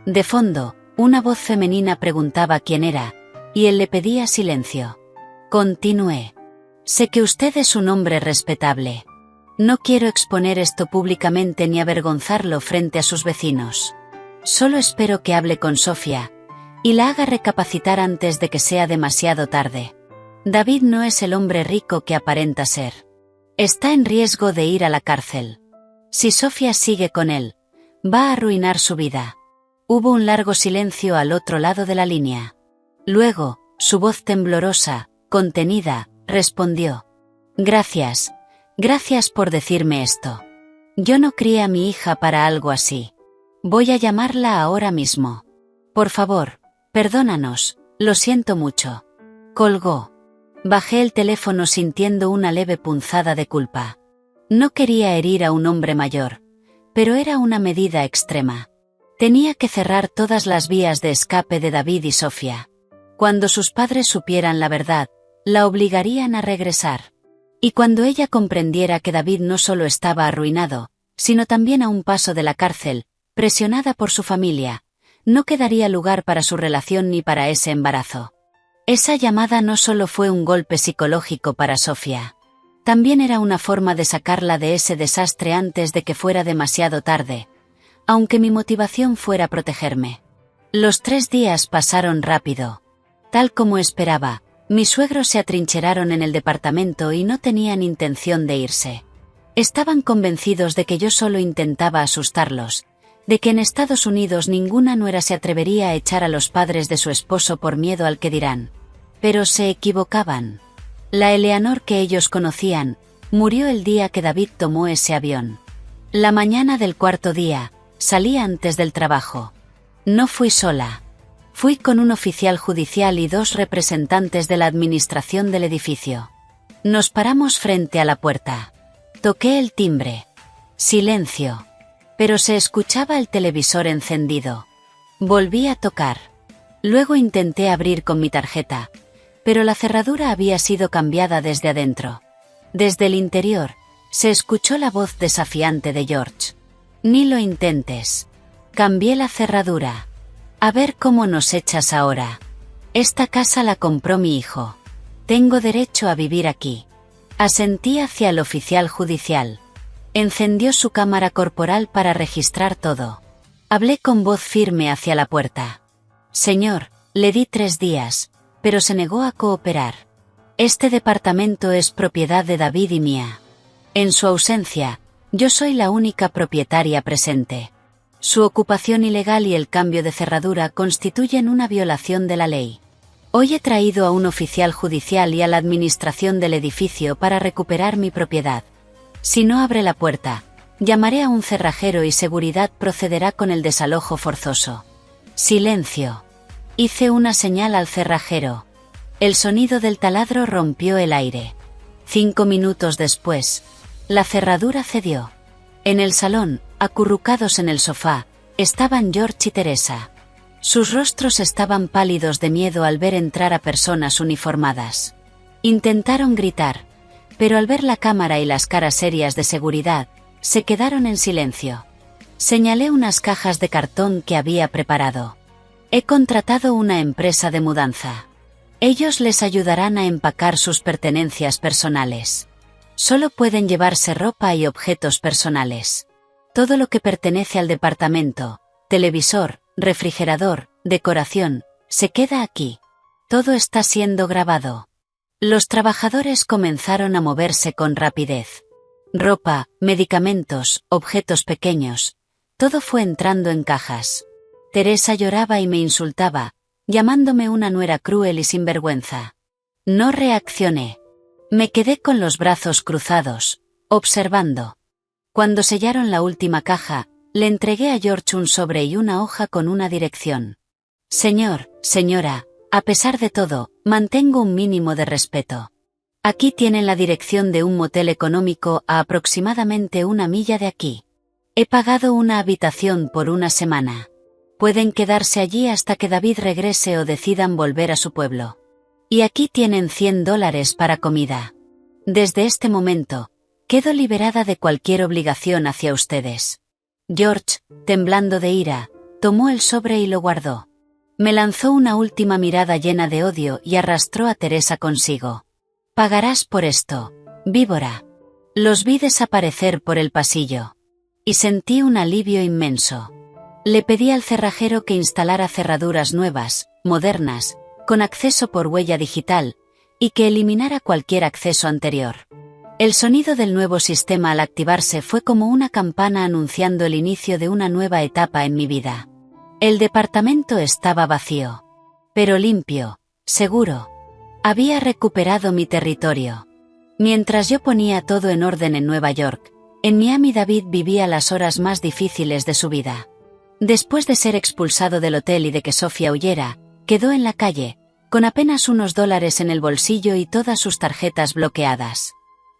De fondo, una voz femenina preguntaba quién era, y él le pedía silencio. Continué. Sé que usted es un hombre respetable. No quiero exponer esto públicamente ni avergonzarlo frente a sus vecinos. Solo espero que hable con Sofía y la haga recapacitar antes de que sea demasiado tarde. David no es el hombre rico que aparenta ser. Está en riesgo de ir a la cárcel. Si Sofía sigue con él, va a arruinar su vida. Hubo un largo silencio al otro lado de la línea. Luego, su voz temblorosa, contenida, respondió. Gracias por decirme esto. Yo no crié a mi hija para algo así. Voy a llamarla ahora mismo. Por favor, perdónanos, lo siento mucho. Colgó. Bajé el teléfono sintiendo una leve punzada de culpa. No quería herir a un hombre mayor, pero era una medida extrema. Tenía que cerrar todas las vías de escape de David y Sofía. Cuando sus padres supieran la verdad, la obligarían a regresar. Y cuando ella comprendiera que David no solo estaba arruinado, sino también a un paso de la cárcel, presionada por su familia, no quedaría lugar para su relación ni para ese embarazo. Esa llamada no solo fue un golpe psicológico para Sofía. También era una forma de sacarla de ese desastre antes de que fuera demasiado tarde, aunque mi motivación fuera protegerme. Los 3 días pasaron rápido. Tal como esperaba, mis suegros se atrincheraron en el departamento y no tenían intención de irse. Estaban convencidos de que yo solo intentaba asustarlos, de que en Estados Unidos ninguna nuera se atrevería a echar a los padres de su esposo por miedo al que dirán. Pero se equivocaban. La Eleanor que ellos conocían, murió el día que David tomó ese avión. La mañana del 4.º día, salí antes del trabajo. No fui sola. Fui con un oficial judicial y 2 representantes de la administración del edificio. Nos paramos frente a la puerta. Toqué el timbre. Silencio. Pero se escuchaba el televisor encendido. Volví a tocar. Luego intenté abrir con mi tarjeta, pero la cerradura había sido cambiada desde adentro. Desde el interior, se escuchó la voz desafiante de George. Ni lo intentes. Cambié la cerradura. A ver cómo nos echas ahora. Esta casa la compró mi hijo. Tengo derecho a vivir aquí. Asentí hacia el oficial judicial. Encendió su cámara corporal para registrar todo. Hablé con voz firme hacia la puerta. Señor, le di 3 días, pero se negó a cooperar. Este departamento es propiedad de David y mía. En su ausencia, yo soy la única propietaria presente. Su ocupación ilegal y el cambio de cerradura constituyen una violación de la ley. Hoy he traído a un oficial judicial y a la administración del edificio para recuperar mi propiedad. Si no abre la puerta, llamaré a un cerrajero y seguridad procederá con el desalojo forzoso. Silencio. Hice una señal al cerrajero. El sonido del taladro rompió el aire. 5 minutos después, la cerradura cedió. En el salón, acurrucados en el sofá, estaban George y Teresa. Sus rostros estaban pálidos de miedo al ver entrar a personas uniformadas. Intentaron gritar, pero al ver la cámara y las caras serias de seguridad, se quedaron en silencio. Señalé unas cajas de cartón que había preparado. He contratado una empresa de mudanza. Ellos les ayudarán a empacar sus pertenencias personales. Solo pueden llevarse ropa y objetos personales. Todo lo que pertenece al departamento, televisor, refrigerador, decoración, se queda aquí. Todo está siendo grabado. Los trabajadores comenzaron a moverse con rapidez. Ropa, medicamentos, objetos pequeños, todo fue entrando en cajas. Teresa lloraba y me insultaba, llamándome una nuera cruel y sinvergüenza. No reaccioné. Me quedé con los brazos cruzados, observando. Cuando sellaron la última caja, le entregué a George un sobre y una hoja con una dirección. Señor, señora, a pesar de todo, mantengo un mínimo de respeto. Aquí tienen la dirección de un motel económico a aproximadamente 1 milla de aquí. He pagado una habitación por 1 semana. Pueden quedarse allí hasta que David regrese o decidan volver a su pueblo. Y aquí tienen $100 para comida. Desde este momento, quedo liberada de cualquier obligación hacia ustedes. George, temblando de ira, tomó el sobre y lo guardó. Me lanzó una última mirada llena de odio y arrastró a Teresa consigo. Pagarás por esto, víbora. Los vi desaparecer por el pasillo. Y sentí un alivio inmenso. Le pedí al cerrajero que instalara cerraduras nuevas, modernas, con acceso por huella digital, y que eliminara cualquier acceso anterior. El sonido del nuevo sistema al activarse fue como una campana anunciando el inicio de una nueva etapa en mi vida. El departamento estaba vacío. Pero limpio, seguro. Había recuperado mi territorio. Mientras yo ponía todo en orden en Nueva York, en Miami David vivía las horas más difíciles de su vida. Después de ser expulsado del hotel y de que Sofía huyera, quedó en la calle, con apenas unos $1 en el bolsillo y todas sus tarjetas bloqueadas.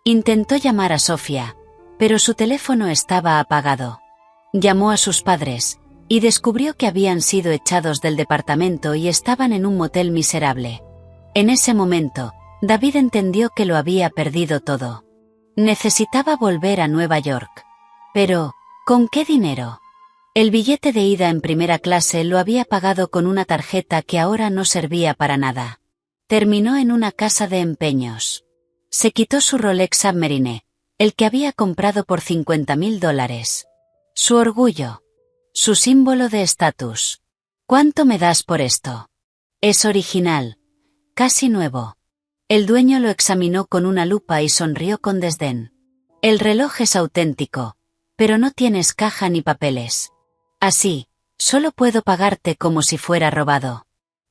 Intentó llamar a Sofía, pero su teléfono estaba apagado. Llamó a sus padres, y descubrió que habían sido echados del departamento y estaban en un motel miserable. En ese momento, David entendió que lo había perdido todo. Necesitaba volver a Nueva York. Pero, ¿con qué dinero? El billete de ida en primera clase lo había pagado con una tarjeta que ahora no servía para nada. Terminó en una casa de empeños. Se quitó su Rolex Submarine, el que había comprado por $50.000. Su orgullo. Su símbolo de estatus. ¿Cuánto me das por esto? Es original. Casi nuevo. El dueño lo examinó con una lupa y sonrió con desdén. El reloj es auténtico, pero no tienes caja ni papeles. Así, solo puedo pagarte como si fuera robado.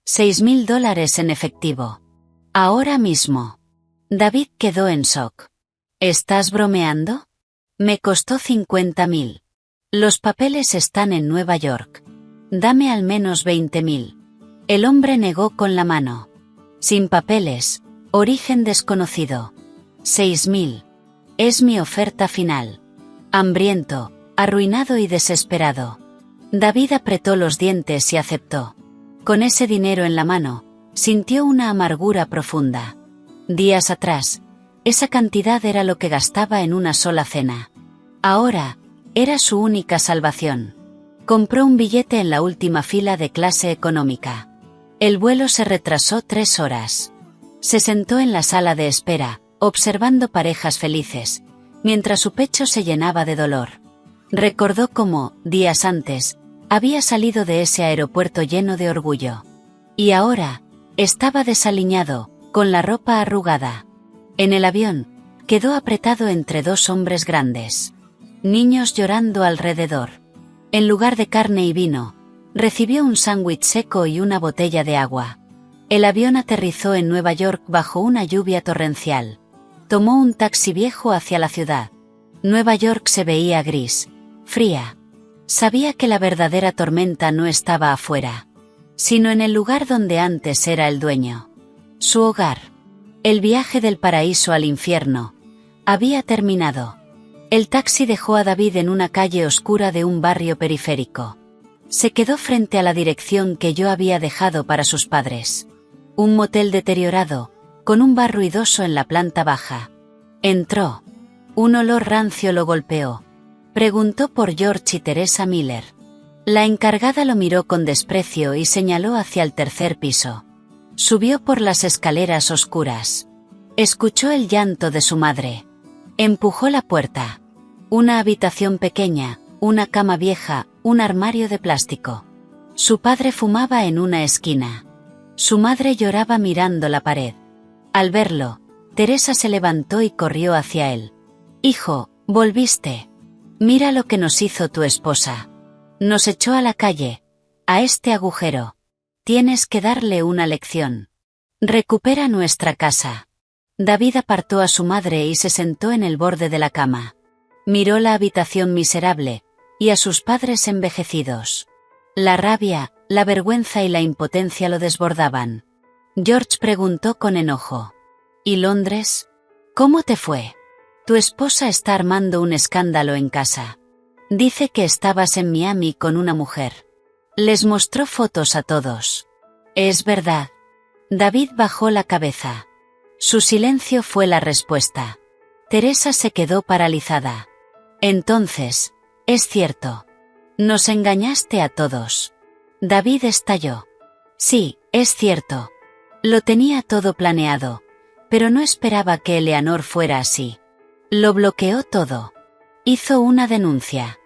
$6.000 en efectivo. Ahora mismo. David quedó en shock. ¿Estás bromeando? Me costó $50.000. Los papeles están en Nueva York. Dame al menos $20.000. El hombre negó con la mano. Sin papeles, origen desconocido. $6.000. Es mi oferta final. Hambriento, arruinado y desesperado. David apretó los dientes y aceptó. Con ese dinero en la mano, sintió una amargura profunda. Días atrás, esa cantidad era lo que gastaba en una sola cena. Ahora, era su única salvación. Compró un billete en la última fila de clase económica. El vuelo se retrasó 3 horas. Se sentó en la sala de espera, observando parejas felices, mientras su pecho se llenaba de dolor. Recordó cómo, días antes, había salido de ese aeropuerto lleno de orgullo. Y ahora, estaba desaliñado, con la ropa arrugada. En el avión, quedó apretado entre 2 hombres grandes. Niños llorando alrededor. En lugar de carne y vino, recibió un sándwich seco y una botella de agua. El avión aterrizó en Nueva York bajo una lluvia torrencial. Tomó un taxi viejo hacia la ciudad. Nueva York se veía gris, fría. Sabía que la verdadera tormenta no estaba afuera, sino en el lugar donde antes era el dueño. Su hogar. El viaje del paraíso al infierno había terminado. El taxi dejó a David en una calle oscura de un barrio periférico. Se quedó frente a la dirección que yo había dejado para sus padres. Un motel deteriorado, con un bar ruidoso en la planta baja. Entró. Un olor rancio lo golpeó. Preguntó por George y Teresa Miller. La encargada lo miró con desprecio y señaló hacia el tercer piso. Subió por las escaleras oscuras. Escuchó el llanto de su madre. Empujó la puerta. Una habitación pequeña, una cama vieja, un armario de plástico. Su padre fumaba en una esquina. Su madre lloraba mirando la pared. Al verlo, Teresa se levantó y corrió hacia él. «Hijo, volviste. Mira lo que nos hizo tu esposa. Nos echó a la calle, a este agujero. Tienes que darle una lección. Recupera nuestra casa». David apartó a su madre y se sentó en el borde de la cama. Miró la habitación miserable, y a sus padres envejecidos. La rabia, la vergüenza y la impotencia lo desbordaban. George preguntó con enojo. «¿Y Londres? ¿Cómo te fue? Tu esposa está armando un escándalo en casa. Dice que estabas en Miami con una mujer. Les mostró fotos a todos». «Es verdad». David bajó la cabeza. Su silencio fue la respuesta. Teresa se quedó paralizada. «Entonces, es cierto. Nos engañaste a todos». David estalló. «Sí, es cierto. Lo tenía todo planeado, pero no esperaba que Eleanor fuera así. Lo bloqueó todo. Hizo una denuncia.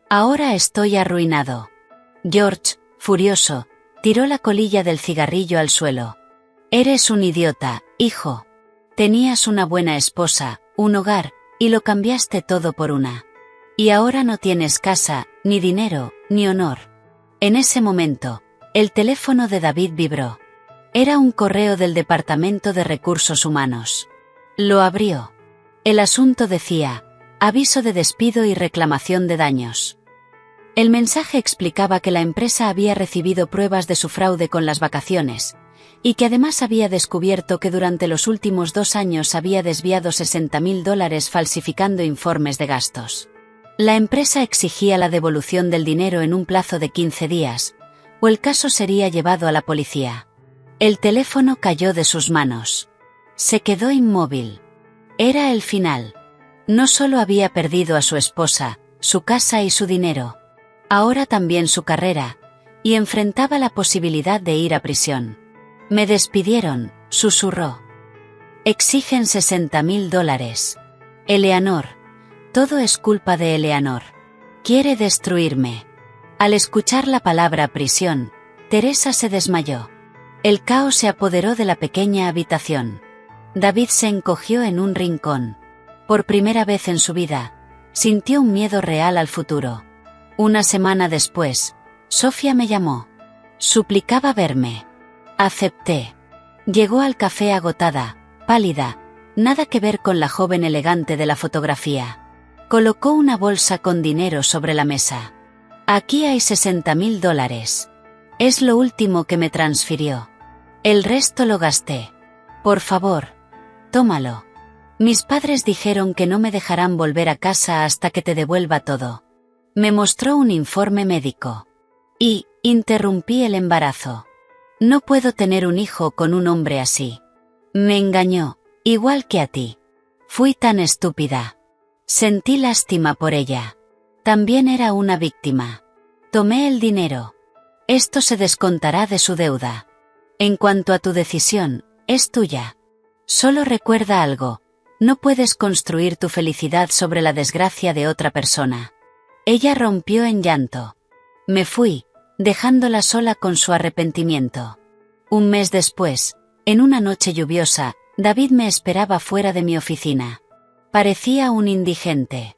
Ahora estoy arruinado». George, furioso, tiró la colilla del cigarrillo al suelo. «Eres un idiota, hijo. Tenías una buena esposa, un hogar, y lo cambiaste todo por una. Y ahora no tienes casa, ni dinero, ni honor». En ese momento, el teléfono de David vibró. Era un correo del Departamento de Recursos Humanos. Lo abrió. El asunto decía: aviso de despido y reclamación de daños. El mensaje explicaba que la empresa había recibido pruebas de su fraude con las vacaciones, y que además había descubierto que durante los últimos 2 años había desviado $60.000 falsificando informes de gastos. La empresa exigía la devolución del dinero en un plazo de 15 días, o el caso sería llevado a la policía. El teléfono cayó de sus manos. Se quedó inmóvil. Era el final. No solo había perdido a su esposa, su casa y su dinero, ahora también su carrera, y enfrentaba la posibilidad de ir a prisión. «Me despidieron», susurró. «Exigen $60.000. Eleanor. Todo es culpa de Eleanor. Quiere destruirme». Al escuchar la palabra prisión, Teresa se desmayó. El caos se apoderó de la pequeña habitación. David se encogió en un rincón. Por primera vez en su vida, sintió un miedo real al futuro. Una semana después, Sofía me llamó. Suplicaba verme. Acepté. Llegó al café agotada, pálida, nada que ver con la joven elegante de la fotografía. Colocó una bolsa con dinero sobre la mesa. «Aquí hay $60.000. Es lo último que me transfirió. El resto lo gasté. Por favor, tómalo. Mis padres dijeron que no me dejarán volver a casa hasta que te devuelva todo». Me mostró un informe médico. Y interrumpí el embarazo. «No puedo tener un hijo con un hombre así. Me engañó, igual que a ti. Fui tan estúpida». Sentí lástima por ella. También era una víctima. Tomé el dinero. Esto se descontará de su deuda. En cuanto a tu decisión, es tuya. Solo recuerda algo: no puedes construir tu felicidad sobre la desgracia de otra persona». Ella rompió en llanto. Me fui, dejándola sola con su arrepentimiento. Un mes después, en una noche lluviosa, David me esperaba fuera de mi oficina. Parecía un indigente.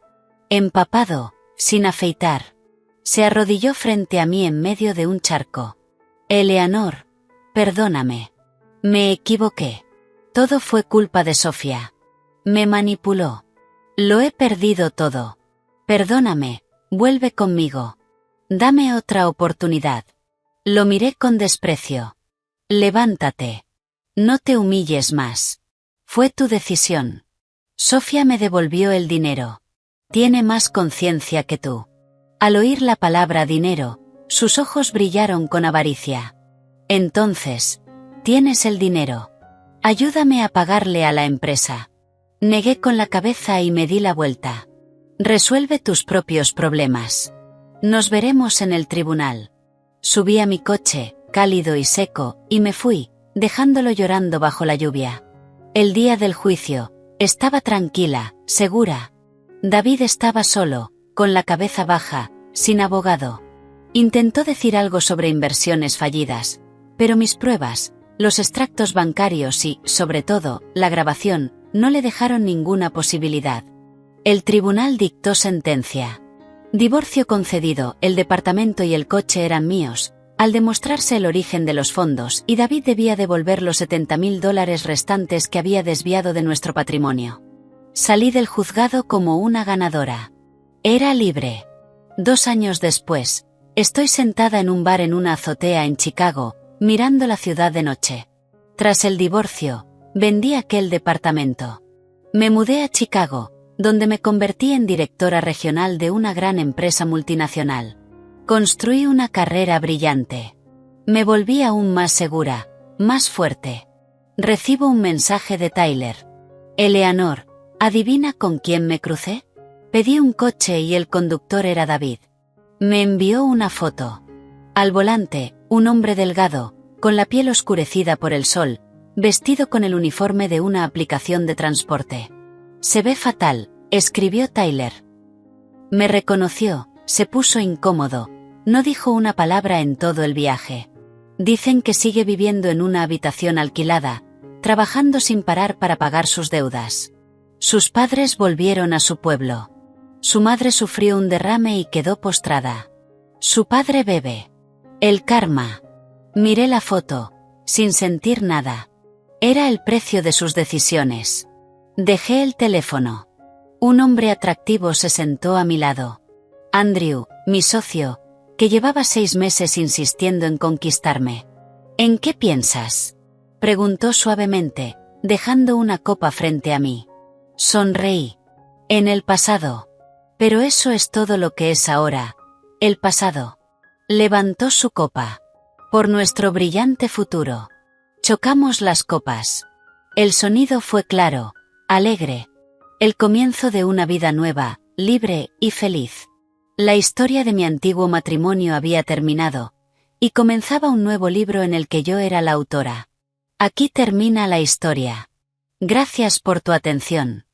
Empapado, sin afeitar. Se arrodilló frente a mí en medio de un charco. «Eleanor, perdóname. Me equivoqué. Todo fue culpa de Sofía. Me manipuló. Lo he perdido todo. Perdóname, vuelve conmigo. Dame otra oportunidad». Lo miré con desprecio. «Levántate. No te humilles más. Fue tu decisión. Sofía me devolvió el dinero. Tiene más conciencia que tú. Al oír la palabra dinero, sus ojos brillaron con avaricia. Entonces, tienes el dinero. Ayúdame a pagarle a la empresa. Negué con la cabeza y me di la vuelta. Resuelve tus propios problemas. Nos veremos en el tribunal. Subí a mi coche, cálido y seco, y me fui, dejándolo llorando bajo la lluvia. El día del juicio, estaba tranquila, segura. David estaba solo, con la cabeza baja, sin abogado. Intentó decir algo sobre inversiones fallidas, pero mis pruebas, los extractos bancarios y, sobre todo, la grabación, no le dejaron ninguna posibilidad. El tribunal dictó sentencia. Divorcio concedido, el departamento y el coche eran míos, al demostrarse el origen de los fondos, y David debía devolver los $70.000 restantes que había desviado de nuestro patrimonio. Salí del juzgado como una ganadora. Era libre. 2 años después, estoy sentada en un bar en una azotea en Chicago, mirando la ciudad de noche. Tras el divorcio, vendí aquel departamento. Me mudé a Chicago, donde me convertí en directora regional de una gran empresa multinacional. Construí una carrera brillante. Me volví aún más segura, más fuerte. Recibo un mensaje de Tyler. Eleanor, ¿adivina con quién me crucé? Pedí un coche y el conductor era David. Me envió una foto. Al volante, un hombre delgado, con la piel oscurecida por el sol, vestido con el uniforme de una aplicación de transporte. Se ve fatal, escribió Tyler. Me reconoció, se puso incómodo, no dijo una palabra en todo el viaje. Dicen que sigue viviendo en una habitación alquilada, trabajando sin parar para pagar sus deudas. Sus padres volvieron a su pueblo. Su madre sufrió un derrame y quedó postrada. Su padre bebe. El karma. Miré la foto, sin sentir nada. Era el precio de sus decisiones. Dejé el teléfono. Un hombre atractivo se sentó a mi lado. Andrew, mi socio, que llevaba 6 meses insistiendo en conquistarme. ¿En qué piensas?, preguntó suavemente, dejando una copa frente a mí. Sonreí. En el pasado. Pero eso es todo lo que es ahora, el pasado. Levantó su copa. Por nuestro brillante futuro. Chocamos las copas. El sonido fue claro, alegre. El comienzo de una vida nueva, libre y feliz. La historia de mi antiguo matrimonio había terminado, y comenzaba un nuevo libro en el que yo era la autora. Aquí termina la historia. Gracias por tu atención.